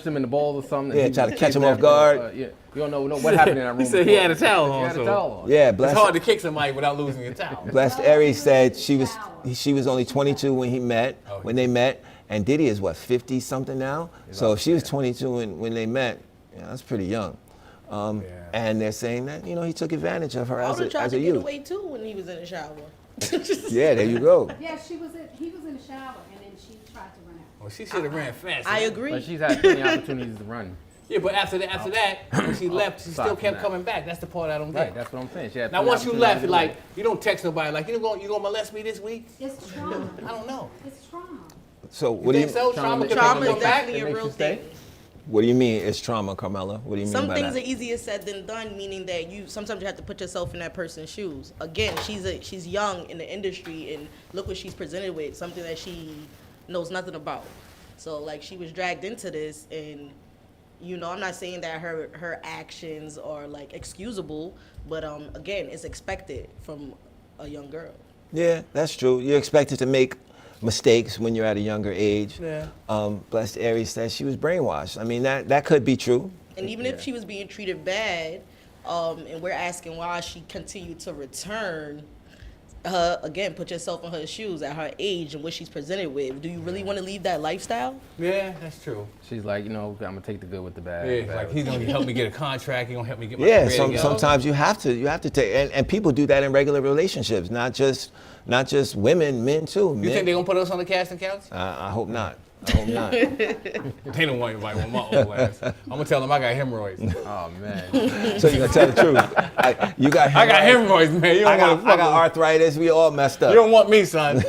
him in the balls or something. Yeah, He try to was catch him able off guard. yeah, you don't know what happened in that room. He said he before. had a towel He on, had so- a towel on. Yeah, It's blessed. hard to kick somebody without losing your towel. Blessed Aries said she was only 22 when they met, and Diddy is what 50 something now. So if she was 22 when they met, that's pretty young. And they're saying that he took advantage of her I would have tried as to a get youth. away too when he was in the shower. Yeah, there you go. Yeah, he was in the shower and then she tried to run out. Well, she should have ran fast. I agree. But she's had plenty of opportunities to run. Yeah, but after that, when she left, she aside still from kept that. coming back. That's the part I don't Right, get. that's what I'm saying. She had Now, plenty once you of left, opportunities to like, you don't text nobody like, you gonna molest me this week? It's trauma. I don't know. It's trauma. So You what do think so? Trauma could Trauma make is them back? definitely a It makes real you stay? thing. What do you mean it's trauma, Carmela? What do you mean Some by things that? are easier said than done, meaning that sometimes you have to put yourself in that person's shoes. Again, she's young in the industry, and look what she's presented with, something that she knows nothing about. So like she was dragged into this, and I'm not saying that her actions are like excusable, but again, it's expected from a young girl. Yeah, that's true. You're expected to make mistakes when you're at a younger age. Yeah. Blessed Aries says she was brainwashed. I mean, that could be true. And even if she was being treated bad, and we're asking why she continued to return, again, put yourself in her shoes at her age and what she's presented with. Do you really want to leave that lifestyle? Yeah, that's true. She's like, I'm gonna take the good with the bad. Yeah, the bad like with he's the gonna help me get a contract. He's gonna help me get my Yeah, career together. sometimes you have to take, and people do that in regular relationships, not just women, men too. You think they're gonna put us on the casting couch? I hope not. I hope not. They don't want anybody with my old ass. I'm gonna tell them I got hemorrhoids. Oh man. So you're gonna tell the truth. You got I got hemorrhoids, man. You don't I got want arthritis. We all messed up. You don't want me, son.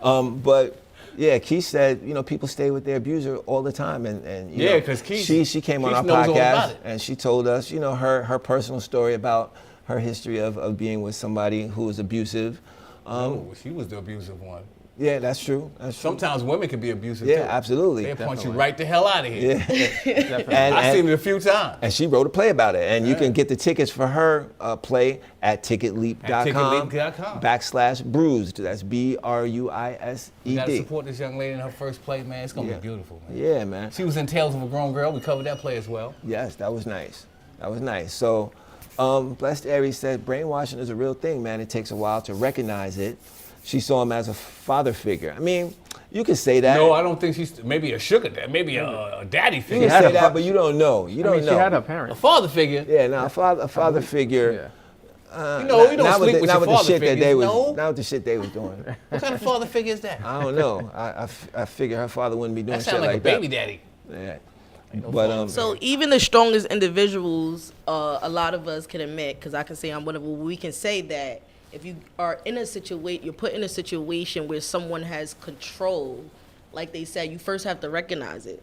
But yeah, Keith said, people stay with their abuser all the time, and you Yeah, know, 'cause Keith- she came on Keith our knows all about podcast it. and she told us, her personal story about her history of being with somebody who was abusive. Oh, she was the abusive one. Yeah, that's true. That's true. Sometimes women can be abusive Yeah, too. absolutely. They'll punch you right the hell out of here. Yeah. I've seen it a few times. And she wrote a play about it. And you can get the tickets for her play at ticketleap.com /bruised. That's BRUISED. We gotta support this young lady in her first play, man. It's gonna Yeah. be beautiful, man. Yeah, man. She was in Tales of a Grown Girl. We covered that play as well. Yes, that was nice. That was nice. So, Blessed Aries said brainwashing is a real thing, man. It takes a while to recognize it. She saw him as a father figure. I mean, you can say that. No, I don't think she's maybe a sugar dad, maybe a daddy You figure. can say that, but you don't know. You don't know. She had her A parents. father figure. Yeah, no, a father figure. You don't not sleep with your not with the father shit that they figures, was, no? not with the shit they was doing. What kind of father figure is that? I don't know. I figure her father wouldn't be doing That shit sounds like like a baby that. daddy. Yeah. No But father So even the strongest individuals, a lot of us can admit, because I can say I'm one of them, we can say that if you are in a situation, you're put in a situation where someone has control, like they said, you first have to recognize it.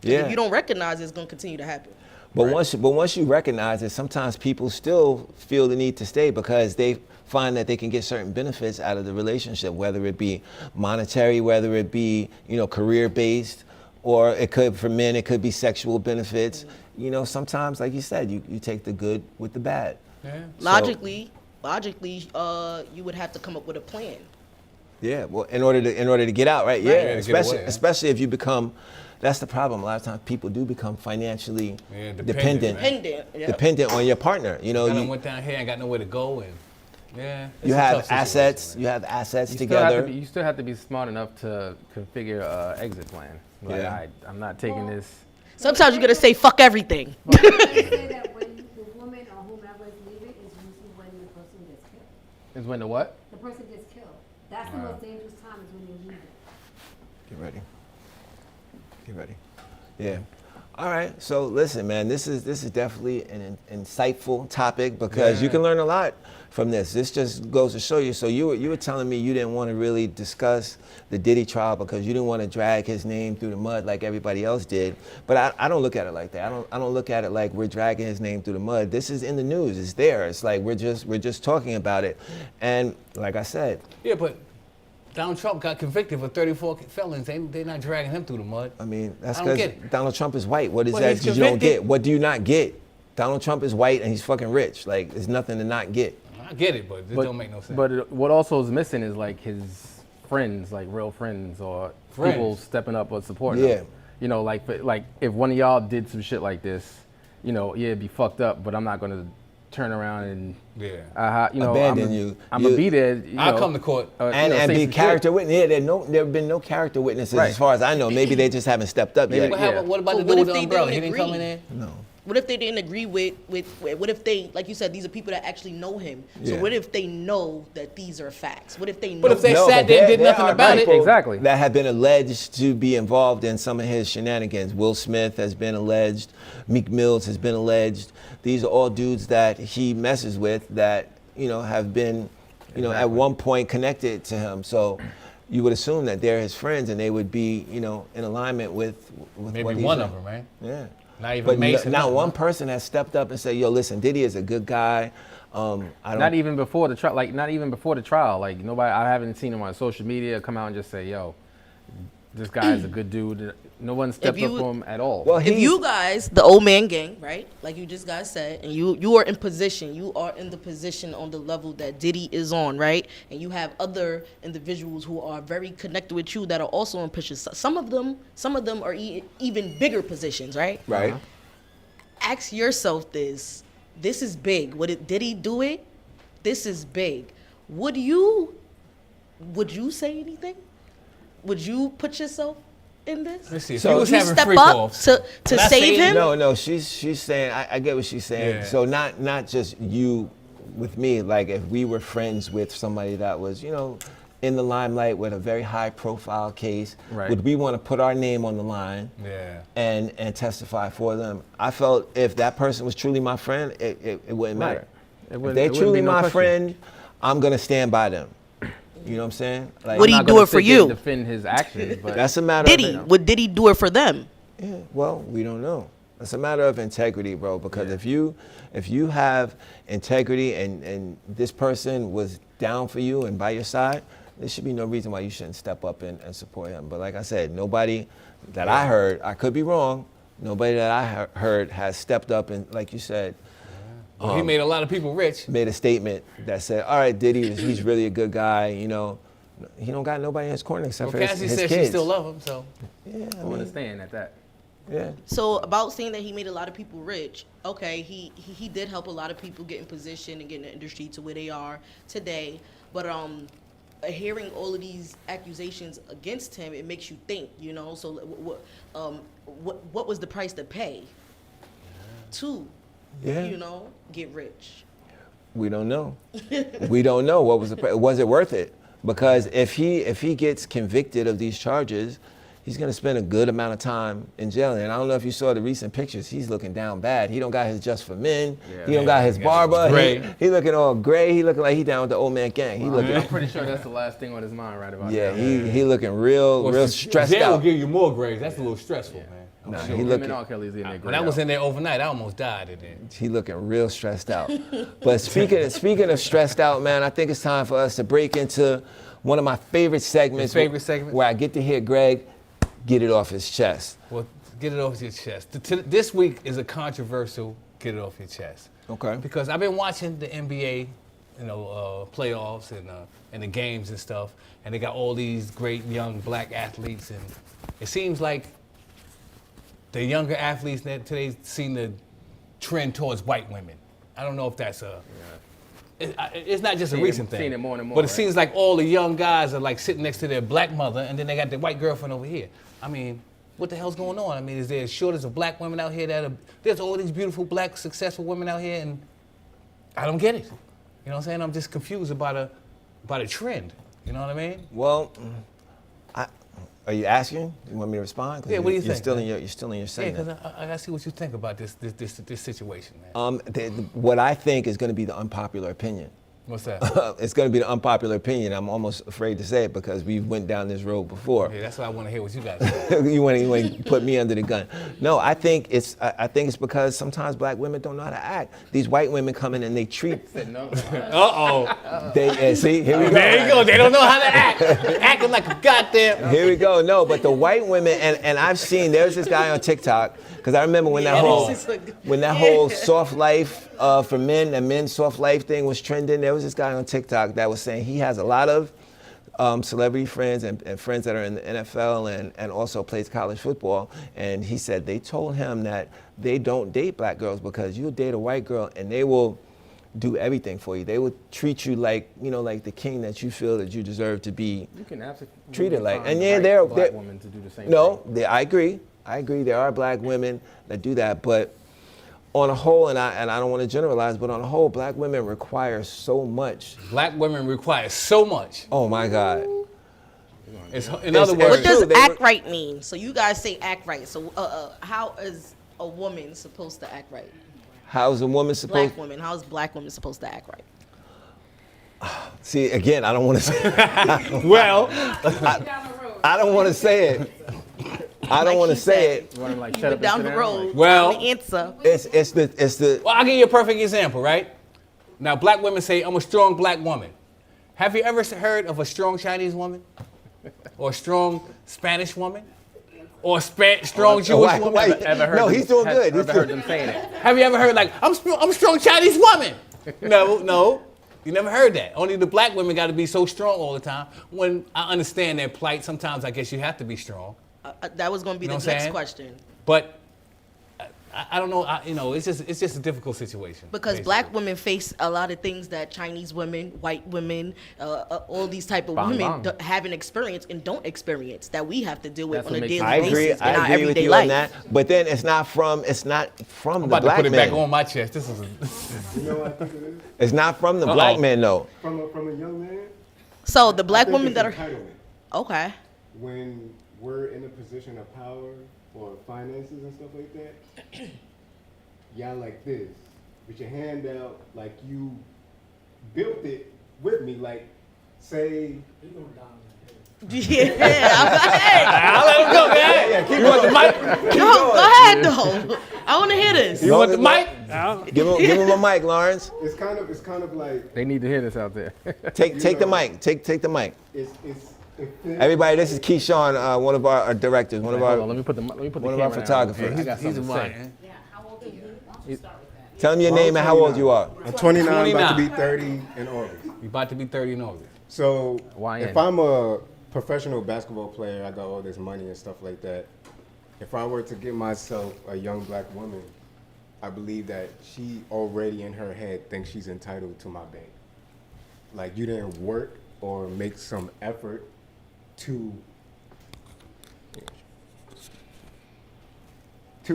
yeah. If you don't recognize it, it's going to continue to happen. But once you recognize it, sometimes people still feel the need to stay because they find that they can get certain benefits out of the relationship, whether it be monetary, whether it be, career based, or it could, for men, it could be sexual benefits. Sometimes, like you said, you take the good with the bad. Yeah. Logically, you would have to come up with a plan. Yeah, well, in order to get out, right? Yeah, Yeah, to get especially away, yeah. especially if you become. That's the problem. A lot of times people do become financially dependent, dependent on your partner. I done went down here and got nowhere to go, and you have assets. You have assets together. You still have to be smart enough to configure an exit plan. Like, Yeah. I'm not taking this. Sometimes you got to say fuck everything. They say that when the woman or whomever is leaving is usually when the person gets killed. Is when the what? The person gets killed. That's the most dangerous time is when you're leaving. Get ready. Get ready. Yeah. All right. So listen, man. This is definitely an insightful topic because you can learn a lot from this. This just goes to show you. So you were telling me you didn't want to really discuss the Diddy trial because you didn't want to drag his name through the mud like everybody else did. But I don't look at it like that. I don't look at it like we're dragging his name through the mud. This is in the news. It's there. It's like we're just talking about it. And like I said. Yeah, but Donald Trump got convicted for 34 felons. They're not dragging him through the mud. I mean, that's I don't get because it. Donald Trump is white. What is Well, that he's that you don't convicted. get? What do you not get? Donald Trump is white and he's fucking rich. Like, there's nothing to not get. I get it, but this don't make no sense. But what also is missing is like his friends, like real friends or people stepping up or supporting him. Like if one of y'all did some shit like this, it'd be fucked up, but I'm not gonna turn around and abandon you. I'm gonna be there. I'll come to court and be character witness. Yeah, there have been no character witnesses as far as I know. Maybe they just haven't stepped up yet. What about the dude with the umbrella? He didn't come in there? No. What if they didn't agree with what if they, like you said, these are people that actually know him. So what if they know that these are facts? What if they know? But if they sat there and did nothing about it? Exactly. That have been alleged to be involved in some of his shenanigans. Will Smith has been alleged. Meek Mills has been alleged. These are all dudes that he messes with that, have been, at one point connected to him. So you would assume that they're his friends and they would be, in alignment with Maybe what he's one doing. of them, right? Yeah. Not even But Mason. not one person has stepped up and said, "Yo, listen, Diddy is a good guy." Not even before the trial. Not even before the trial. Like nobody. I haven't seen him on social media come out and just say, "Yo, this guy is a good dude." No one stepped up for him at all. Well, if you guys, the old man gang, right, like you just guys said, and you are in position, you are in the position on the level that Diddy is on, right, and you have other individuals who are very connected with you that are also in positions. Some of them are even bigger positions, right? Right. Ask yourself this is big. Did he do it? This is big. Would you say anything? Would you put yourself in this? Let's see. If So you was you having step free up falls, to save him? No, she's saying, I get what she's saying. Yeah. So not just you with me, like if we were friends with somebody that was, in the limelight with a very high profile case, would we want to put our name on the line and testify for them? I felt if that person was truly my friend, it wouldn't matter. If they're truly my friend, I'm going to stand by them. You know what I'm saying? Like, Would he do it for you? Defend his actions, but that's a matter of Would Diddy do it for them? Yeah, well, we don't know. It's a matter of integrity, bro, because if you have integrity and this person was down for you and by your side, there should be no reason why you shouldn't step up and support him. But like I said, nobody that I heard, I could be wrong, nobody that I heard has stepped up and, like you said, he made a lot of people rich. Made a statement that said, all right, Diddy, he's really a good guy, He don't got nobody in his corner except for his Cassie kids. said she still love him, so. Yeah, I want to stand at that. Yeah. So about saying that he made a lot of people rich, okay, he did help a lot of people get in position and get in the industry to where they are today. But hearing all of these accusations against him, it makes you think, So what was the price to pay to, get rich? We don't know. We don't know what was it worth it? Because if he gets convicted of these charges, he's gonna spend a good amount of time in jail. And I don't know if you saw the recent pictures. He's looking down bad. He don't got his Just for Men. He don't got his barber. He looking all gray. He looking like he down with the old man gang. He looking. I'm pretty sure that's the last thing on his mind right about now. Yeah, he looking real stressed jail out. will give you more grades. That's a little stressful, man. Nah, Sure. he Him looking. and R. Kelly's in there. When I was in there overnight, I almost died in there. He looking real stressed out. But speaking of stressed out, man, I think it's time for us to break into one of my favorite segments. Where I get to hear Greg get it off his chest. Well, get it off your chest. This week is a controversial get it off your chest. Okay. Because I've been watching the NBA, playoffs and the games and stuff, and they got all these great young black athletes, and it seems like the younger athletes today seem to trend towards white women. I don't know if that's it's not just a recent thing. Seen it more and more, but it seems like all the young guys are like sitting next to their black mother, and then they got their white girlfriend over here. I mean, what the hell's going on? I mean, is there a shortage of black women out here there's all these beautiful black successful women out here, and I don't get it. You know what I'm saying? I'm just confused about a trend. You know what I mean? Well, are you asking? You want me to respond? Yeah, what do you think? You're still in your segment. Yeah, because I gotta see what you think about this situation, man. What I think is going to be the unpopular opinion. What's that? It's going to be the unpopular opinion. I'm almost afraid to say it because we went down this road before. Yeah, that's why I want to hear what you guys say. you want to put me under the gun? No, I think it's because sometimes black women don't know how to act. These white women come in and they treat. See, here we go. There you go. They don't know how to act. They're acting like a goddamn. Here we go. No, but the white women and I've seen. There's this guy on TikTok because I remember when that whole soft life for men and men's soft life thing was trending. There was this guy on TikTok that was saying he has a lot of celebrity friends and friends that are in the NFL and also plays college football. And he said they told him that they don't date black girls because you'll date a white girl and they will do everything for you. They will treat you like, like the king that you feel that you deserve to be treated like. And yeah, they're black women to do the same thing. I agree. There are black women that do that, but on a whole, and I don't want to generalize, but on a whole, black women require so much. Black women require so much. Oh my God. In other words, what does act right mean? So you guys say act right. So how is a woman supposed to act right? How is a woman supposed? Black women. How is black women supposed to act right? See, again, I don't want to say. Well, I don't want to say it. I don't want to say it. Like, shut up down the road. Well, the answer. It's the. Well, I'll give you a perfect example, right? Now, black women say, I'm a strong black woman. Have you ever heard of a strong Chinese woman? Or a strong Spanish woman? Or a strong Jewish woman? No, he's doing good. I've heard them saying it. Have you ever heard, like, I'm a strong Chinese woman? No. You never heard that. Only the black women got to be so strong all the time. When I understand their plight, sometimes I guess you have to be strong. That was going to be the next question. But I don't know. It's just a difficult situation. Because basically. black women face a lot of things that Chinese women, white women, all these type of women haven't experienced and don't experience that we have to deal with on a daily basis in our everyday life. On that. But then it's not from the black men. I'm about to put it back on my chest. This is. You know what I think it is? It's not from the black men, though. From a young man. So the black women that are entitlement. Okay. When we're in a position of power or finances and stuff like that, y'all like this, with your hand out, like you built it with me, like say. Yeah, I'll let him go, man. Yeah, You want the mic? No, go ahead though. I want to hear this. You want the mic? Give him a mic, Lawrence. It's kind of like. They need to hear this out there. Take the mic. Take the mic. Everybody, this is Keyshawn, one of our directors, one of our photographers. He's a man. Yeah, how old are you? Why don't you start with that? Tell him your name and how old you are. I'm 29, about to be 30 in August. You about to be 30 in August. So if I'm a professional basketball player, I got all this money and stuff like that. If I were to give myself a young black woman, I believe that she already in her head thinks she's entitled to my bank. Like you didn't work or make some effort to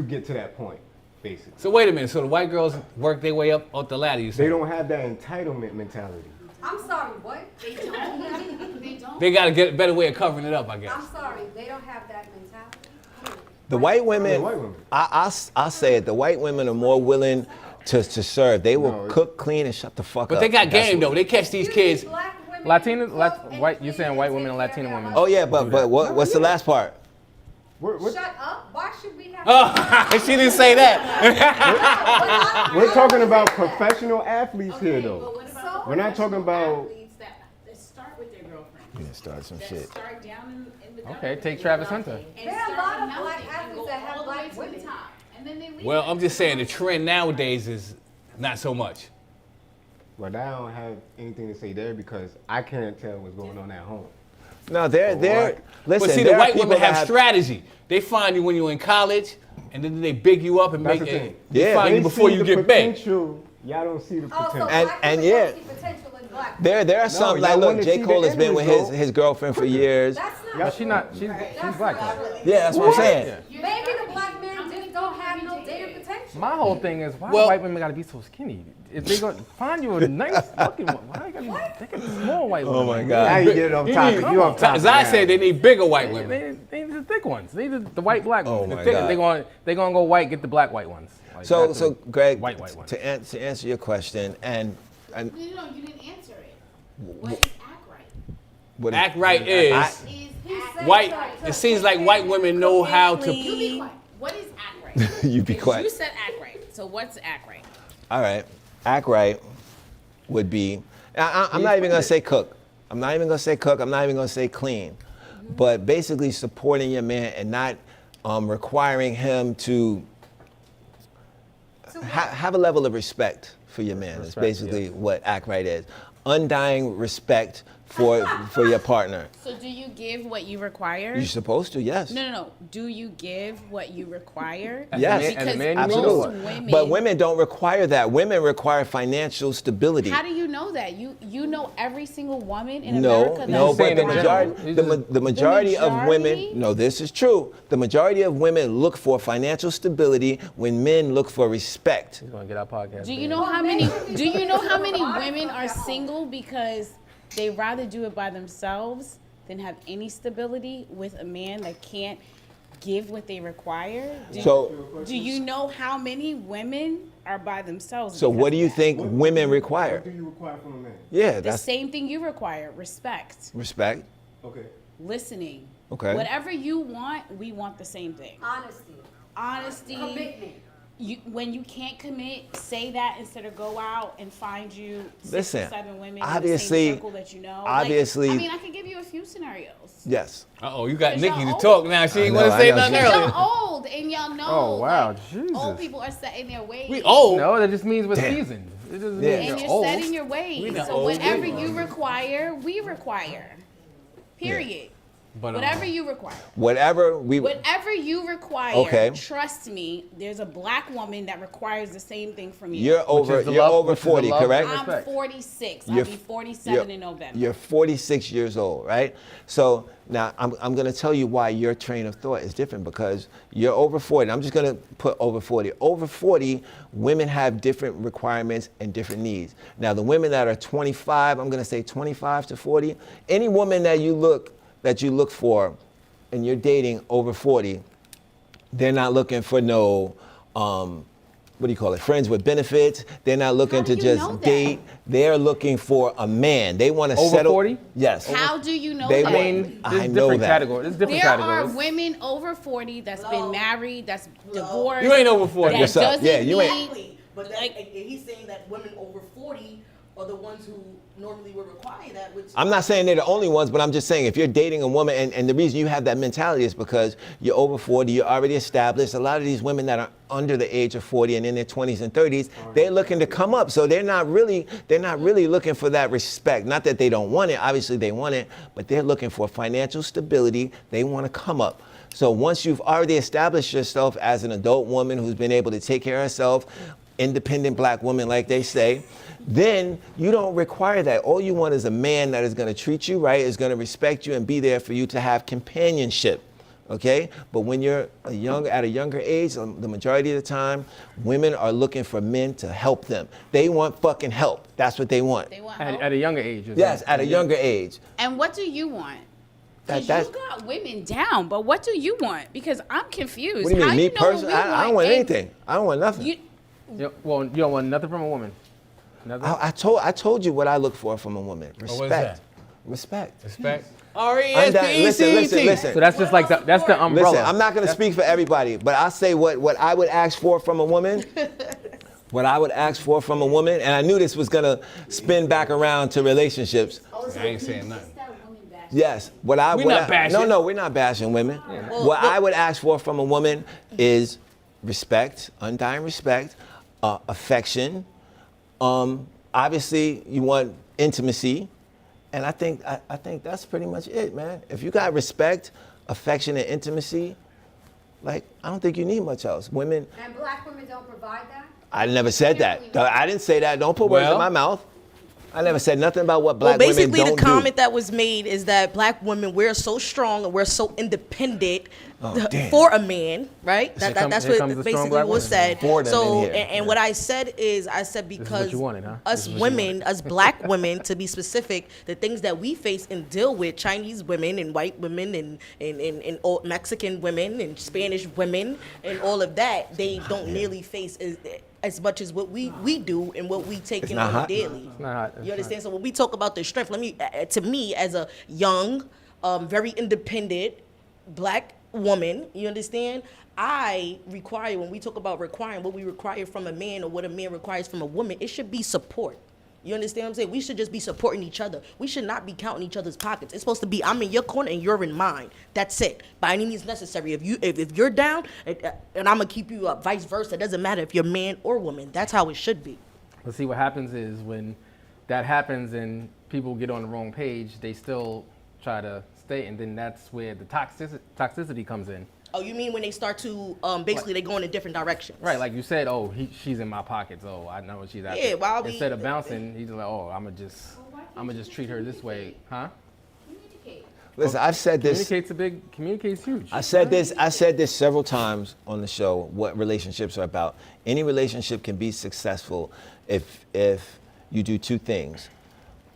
get to that point. basically. So wait a minute. So the white girls work their way up the ladder. You say They don't have that entitlement mentality. I'm sorry, what? They don't. They don't. They got to get a better way of covering it up, I guess. I'm sorry, they don't have that mentality. The white women, white women. I'll say it, the white women are more willing to serve. They will No, cook, clean, and shut the fuck up. But they got That's game what- though. They catch these kids. White, you saying white women and Latina women? Oh yeah, but what's the last part? We're Shut up, why should we have Oh, she didn't say that. we're talking about professional athletes here, Okay, though. but what about We're not talking about- athletes that start with their girlfriends? You can start some That shit. start down in the Okay, government take and Travis go Hunter. and There are a start lot of mounting black and athletes go that have all the way black to the women. top, and then they leave. Well, I'm just saying the trend nowadays is not so much. Well, I don't have anything to say there because I can't tell what's going on at home. No, they're listen. But see, there the are white people women that have strategy. They find you when you're in college, and then they big you up and That's make the it. thing. They Yeah, find they you before see you the get big. potential. Y'all don't see the Oh, so potential. black And women yeah. don't see potential in black There are some y'all like look, wanna J. see Cole the has been end with result. his girlfriend for years. That's Yeah. not But she's not. She's black though. Yeah, that's what I'm saying. Maybe the black men just don't have no damn potential. My whole thing is why Well- white women gotta be so skinny? If they gonna find you a nice looking one, why they gotta be they can be small white women? Oh my Now God. you get it off topic. You off topic. Zah now. said they need bigger white women. They need the thick ones. They need the white black ones. Oh The my thick- God. They gonna go white, get the black white ones. Like, So that's so the Greg, white ones. to answer your question and No, you didn't answer it. What is act right? what Act right is I- Is act white. right? It seems like white women know how You to. be quiet. What is act right? You be Because quiet. You said act right. So what's act right? All right, act right would be. I'm not even gonna say cook. I'm not even gonna say cook. I'm not even gonna say clean, but basically supporting your man and not requiring him to have a level of respect for your man. That's Respect, basically yeah. what act right is. Undying respect for your partner. So do you give what you require? You're supposed to, yes. No. Do you give what you require? Yes. As a Because man, you most Absolutely. women. But women don't require that. Women require financial stability. How do you know that? You know every single woman in No, America. no, He's but saying the in majority, general. the majority of women, majority? no, this is true. The majority of women look for financial stability when men look for respect. He's gonna get our podcast. Do you banned. know how many? Do you know how many women are single because they rather do it by themselves than have any stability with a man that can't give what they require? Do you know how many women are by themselves? So because what do of you that? think women require? What do you require from a man? Yeah, The that's same thing you require: respect, respect. Okay. listening. Okay. Whatever you want, we want the same thing. Honesty, Honesty. commitment. When you can't commit, say that instead of go out and find you 6 Listen, or 7 women obviously- in the same circle that you know. obviously- I mean, I can give you a few scenarios. Yes. Uh-oh, you got Because Nikki y'all to talk now. She I ain't know, want to I say know. nothing She's- earlier. Y'all old and y'all know. Oh, wow, like, Jesus. Old people are set in their ways. We old. No, that just means we're Damn. seasoned. It doesn't Yeah. mean And you're you're old. set in your ways. We the So old whatever people. you require, we require. Period. But, Whatever you require. Whatever Whatever you require, Okay. trust me, there's a black woman that requires the same thing from you. you're over is the you're love- over which is the 40, love correct? and I'm respect. 46. You're I'll be f- 47 in November. You're 46 years old, right? So now I'm going to tell you why your train of thought is different because you're over 40. I'm just going to put over 40. Over 40, women have different requirements and different needs. Now, the women that are 25, I'm going to say 25 to 40, any woman that you look for and you're dating over 40, they're not looking for no what do you call it? Friends with benefits. They're not looking How to do you know just that? date. They're looking for a man. They want to Over settle. 40? Yes. How do you know They that? I mean, I there's know different that. categories. There's different There categories. are women over 40 that's been married, that's divorced. You ain't over 40. That What's up? doesn't Yeah, you ain't- need- Exactly. But that, Like- and he's saying that women over 40 are the ones who normally would require that, which I'm not saying they're the only ones, but I'm just saying if you're dating a woman, and the reason you have that mentality is because you're over 40, you're already established. A lot of these women that are under the age of 40 and in their 20s and 30s, they're looking to come up. So they're not really looking for that respect. Not that they don't want it, obviously they want it, but they're looking for financial stability. They want to come up. So once you've already established yourself as an adult woman who's been able to take care of herself, independent black woman like they say, then you don't require that. All you want is a man that is going to treat you right, is going to respect you and be there for you to have companionship. Okay, but when you're at a younger age, the majority of the time, women are looking for men to help them. They want fucking help. That's what they want. They want help. At a younger age. Yes, at a younger age. And what do you want? Because you got women down, but what do you want? Because I'm confused. What do you mean, How me you know what personally? we I don't want and anything. I don't want nothing. You You don't want nothing from a woman. Nothing? I told you what I look for from a woman. Respect. what is that? Respect. Respect. Listen. So that's just like that's the umbrella. Listen, I'm not going to speak for everybody, but I'll say what I would ask for from a woman. What I would ask for from a woman, and I knew this was going to spin back around to relationships. I ain't saying nothing. Yes. We're not bashing. No, we're not bashing women. Yeah. What I would ask for from a woman is respect, undying respect, affection. Obviously, you want intimacy. And I think that's pretty much it, man. If you got respect, affection, and intimacy, like, I don't think you need much else. Women. And black women don't provide that? I never said that. I didn't say that. Don't put words in my mouth. I never said nothing about what black women don't do. Basically, the comment that was made is that black women, we're so strong and we're so independent for a man, right? That's what basically was said. So, and what I said is, because us women, us black women, to be specific, the things that we face and deal with, Chinese women and white women and all Mexican women and Spanish women and all of that, they don't nearly face as much as what we do and what we take in on daily. It's not hot. You understand? So when we talk about the strength, to me as a young, very independent black woman, you understand? When we talk about requiring what we require from a man or what a man requires from a woman, it should be support. You understand what I'm saying? We should just be supporting each other. We should not be counting each other's pockets. It's supposed to be, I'm in your corner and you're in mine. That's it. By any means necessary. If you're down, and I'm gonna keep you up, vice versa. It doesn't matter if you're man or woman. That's how it should be. But see, what happens is when that happens and people get on the wrong page, they still try to stay, and then that's where the toxicity comes in. Oh, you mean when they start to basically they go in a different direction? Right, like you said. Oh, she's in my pockets. Oh, I know what she's after. Yeah, well, instead of bouncing, he's like, oh, I'm gonna just treat her this way, huh? communicate. Listen, I've said this. Communicate's huge. I said this several times on the show. What relationships are about. Any relationship can be successful if you do two things: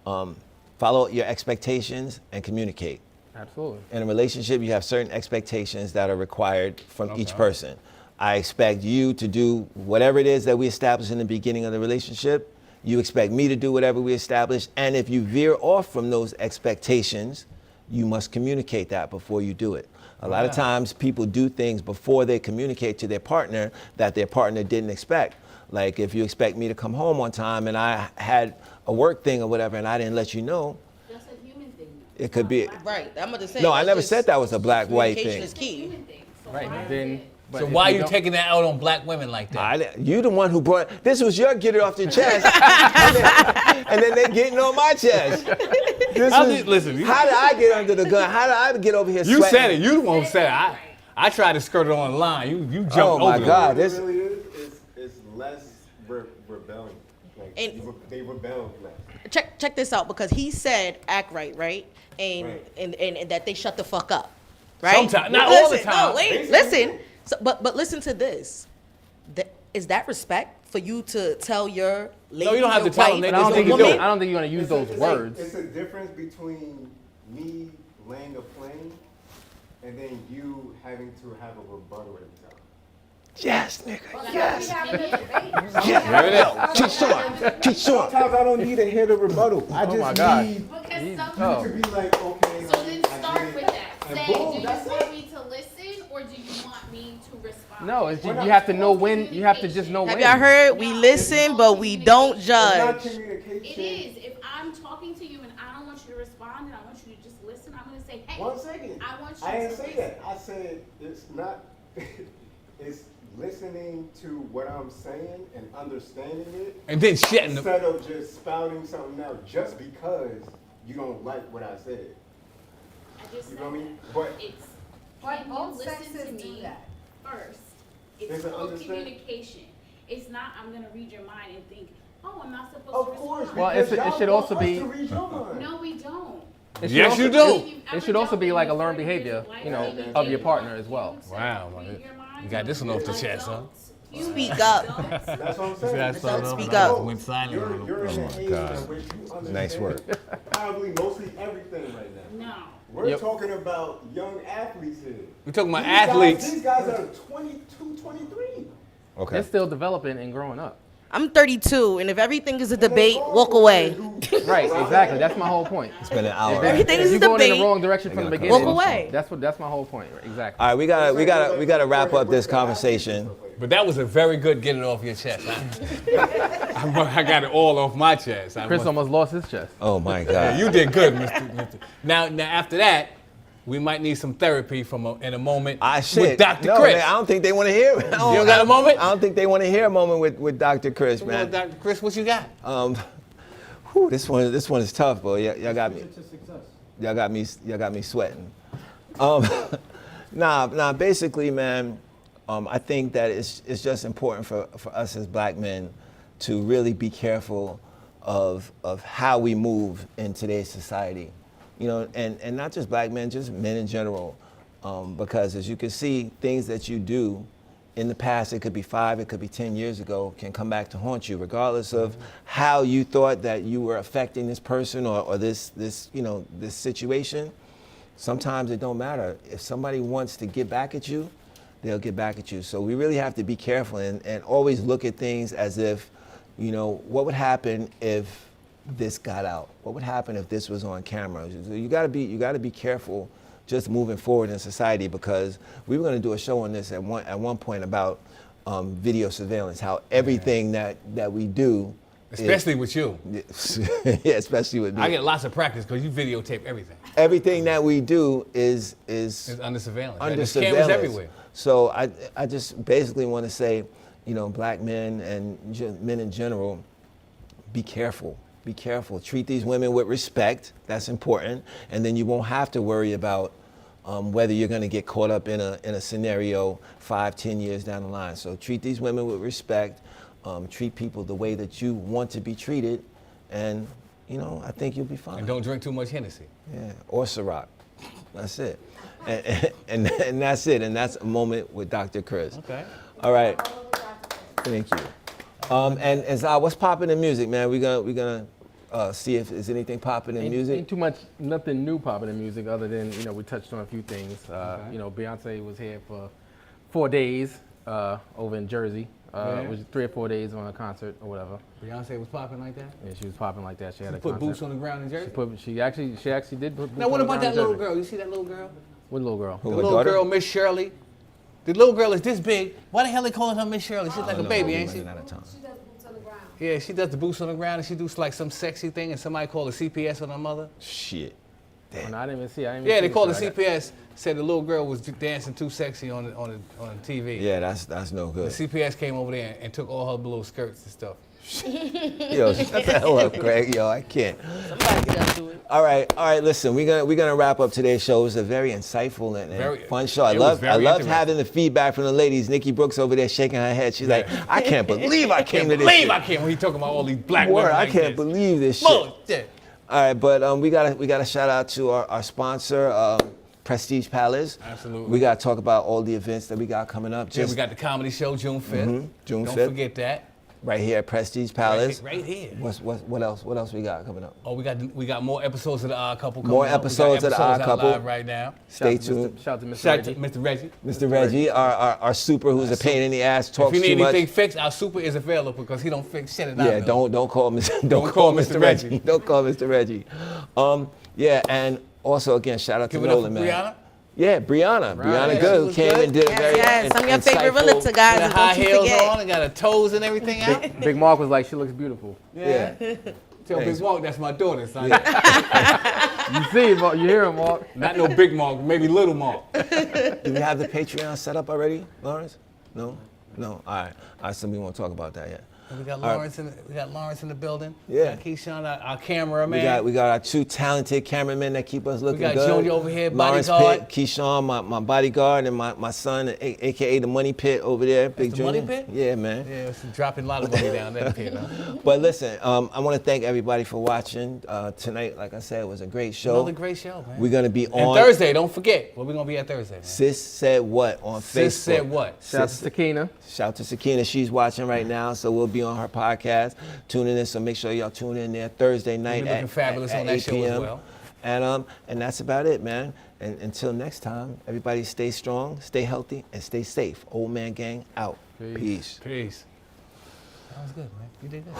follow your expectations and communicate. Absolutely. In a relationship, you have certain expectations that are required from each person. I expect you to do whatever it is that we established in the beginning of the relationship. You expect me to do whatever we established. And if you veer off from those expectations, you must communicate that before you do it. A lot of times people do things before they communicate to their partner that their partner didn't expect. Like if you expect me to come home on time and I had a work thing or whatever and I didn't let you know, it could be. Right. I'm going to say. No, I never said that was a black-white thing. Is key. Right. Then. So why are you taking that out on black women like that? You the one who brought. This was your get it off your chest, and then they getting on my chest. Listen. How did I get under the gun? How did I get over here? You sweating? said it. You the one who said it. I tried to skirt it on the line. You jumped over. Oh my God! This really is less rebellion. Like they rebel less. Check this out, because he said act right, and that they shut the fuck up, right? Sometimes, not all the time. No, wait, listen. So, but listen to this. Is that respect for you to tell your lady? No, you don't have to tell them. I don't think you're going to use those words. It's a difference between me laying a plane and then you having to have a rebuttal every time. Yes, nigga. Yes. Yes. Teach Sean. Sometimes I don't need to hear the rebuttal. I just need Because you some, to be like, okay. so then start with that. Say, boom, do you that's want me to listen or do you want me to respond? No, it's just, you have to know when. You have to just know Have when. y'all heard? We listen, but we don't It's not judge. communication. It is. If I'm talking to you and I don't want you to respond and I want you to just listen, I'm going to say, hey, 1 second. I want you I to didn't say listen. that. I said it's not. It's listening to what I'm saying and understanding it And then shitting them. instead of just spouting something out just because you don't like what I said. I just You said know what I mean? that. But It's, But can you both listen sexes to do me that. first? There's It's an called understand- communication. It's not, I'm going to read your mind and think, oh, I'm not supposed of to course, respond. Well, because it y'all should want also us be- to read your mind. No, we don't. Yes, you do. It should also be like a learned behavior, you know, of your partner as well. Wow, man. You got this one off the chest, huh? Speak up. That's what I'm saying. Speak up. Went silent. You're in an age God. in which you understand Nice work. probably mostly everything right now. No. We're talking about young athletes here. We're talking about athletes. These guys are 22, 23. Okay. They're still developing and growing up. I'm 32, and if everything is a debate, walk away. Right, exactly. That's my whole point. It's been an hour. Everything If is a you're going in debate. the wrong direction from the Walk beginning, away. That's my whole point. Exactly. All right, we gotta wrap up this conversation. But that was a very good get it off your chest. I got it all off my chest. Chris almost lost his chest. Oh my Yeah, God. you did good, Mr. Now after that, we might need some therapy in a moment with Dr. No, Chris. I don't think they want to hear it. You don't got a moment? I don't think they want to hear a moment with Dr. Chris, Come on, man. Dr. Chris, what you got? This one is tough, boy. Y'all got me. Y'all got me sweating. Basically, man, I think that it's just important for us as black men to really be careful of how we move in today's society. You know, and not just black men, just men in general. Because as you can see, things that you do in the past, it could be 5, it could be 10 years ago, can come back to haunt you, regardless of how you thought that you were affecting this person or this situation. Sometimes it don't matter. If somebody wants to get back at you, they'll get back at you. So we really have to be careful and always look at things as if, you know, what would happen if this got out? What would happen if this was on camera? You gotta be careful just moving forward in society, because we were gonna do a show on this at one point about video surveillance, how everything that we do, Especially with you. yeah, especially with me. I get lots of practice because you videotape everything. Everything that we do is It's under surveillance. under There's surveillance. cameras everywhere. So I just basically want to say, you know, black men and men in general, be careful. Be careful. Treat these women with respect. That's important. And then you won't have to worry about whether you're going to get caught up in a scenario 5-10 years down the line. So treat these women with respect. Treat people the way that you want to be treated, and you know, I think you'll be fine. And don't drink too much Hennessy. Yeah, or Ciroc. That's it. And that's it. And that's a moment with Dr. Chris. Okay. All right. Thank you. And Zah, what's popping in music, man? We're gonna see if there's anything popping in music. Ain't too much, nothing new popping in music other than, you know, we touched on a few things. You know, Beyonce was here for 4 days over in Jersey. It was 3 or 4 days on a concert or whatever. Beyonce was popping like that? Yeah, she was popping like that. She had a Put concert. boots on the ground in Jersey? She actually did put boots Now what on the about ground that in little Jersey. girl? You see that little girl? What little girl? The little girl, Miss Shirley. The little girl is this big. Why the hell they calling her Miss Shirley? She's like a baby, ain't she? She does boots on the ground. Yeah, she does the boots on the ground and she does like some sexy thing and somebody called a CPS on her mother. Shit. Oh, no, I didn't even see. Yeah, they called the CPS, said the little girl was dancing too sexy on the TV. Yeah, that's no good. The CPS came over there and took all her little skirts and stuff. Yo, shut the hell up, Greg. Yo, I can't. Somebody got to do it. All right. Listen, we're gonna wrap up today's show. It was a very insightful and Very- fun show. I it was love very loved interesting. having the feedback from the ladies. Nikki Brooks over there shaking her head. She's like, I can't believe I came to this. Believe shit. I can't when he talking about all these black Word, women. I like can't this. believe this shit. Bullshit. All right, but we gotta shout out to our sponsor, Prestige Palace. Absolutely. We gotta talk about all the events that we got coming up. Yeah, we got the comedy show June 5th. June Don't 5th. forget that. Right here at Prestige Palace. Right here. What else we got coming up? Oh, we got more episodes of the Odd Couple coming More up. We got episodes of The Odd out Couple. live right now. Stay tuned. Shout out to Mr. Shout out to Reggie. Mr. Reggie. Mr. Reggie, our super who's a pain in the ass, If talks you need too much. anything fixed, our super is available because he don't fix shit. Yeah, don't call Mr. Don't call Mr. Reggie. Reggie. Don't call Mr. Reggie. Yeah, and also again, shout out Give to it up Nolan, for man. Brianna. Yeah, Brianna Yeah, Good, she who was came good. and did a very Yes, I'm your favorite insightful- realtor, guys. Got and high don't you heels forget. on and got her toes and everything out. Big Mark was like, she looks beautiful. Yeah. Tell Thanks. Big Mark that's my daughter, son. You see him, Mark. You hear him, Mark. Not no Big Mark, maybe Little Mark. Do we have the Patreon set up already, Lawrence? No? All right. So we won't talk about that yet. And we got Our- Lawrence in the building. Yeah. We got Keyshawn, our cameraman. We got our 2 talented cameramen that keep us looking got good. Junior over here, Lawrence bodyguard. Pitt, Keyshawn, my bodyguard, and my son, aka the Money Pit over there, Big the Junior. Money Pit? Yeah, man. Yeah, it's dropping a lot of money down there. Huh? But listen, I want to thank everybody for watching tonight. Like I said, it was a great show. Another great show, man. We're gonna be And on Thursday, don't forget. Where we gonna be at Thursday, man? Sis Said What on Facebook. Sis Said What? Shout out to Sakina. Shout out to Sakina. She's watching right now, so we'll be on her podcast. Tuning in, so make sure y'all tune in there Thursday night looking fabulous at on that 8 show as p.m. well. And that's about it, man. And until next time, everybody stay strong, stay healthy, and stay safe. Old Man Gang out. Peace. Peace. That was good, man. You did good.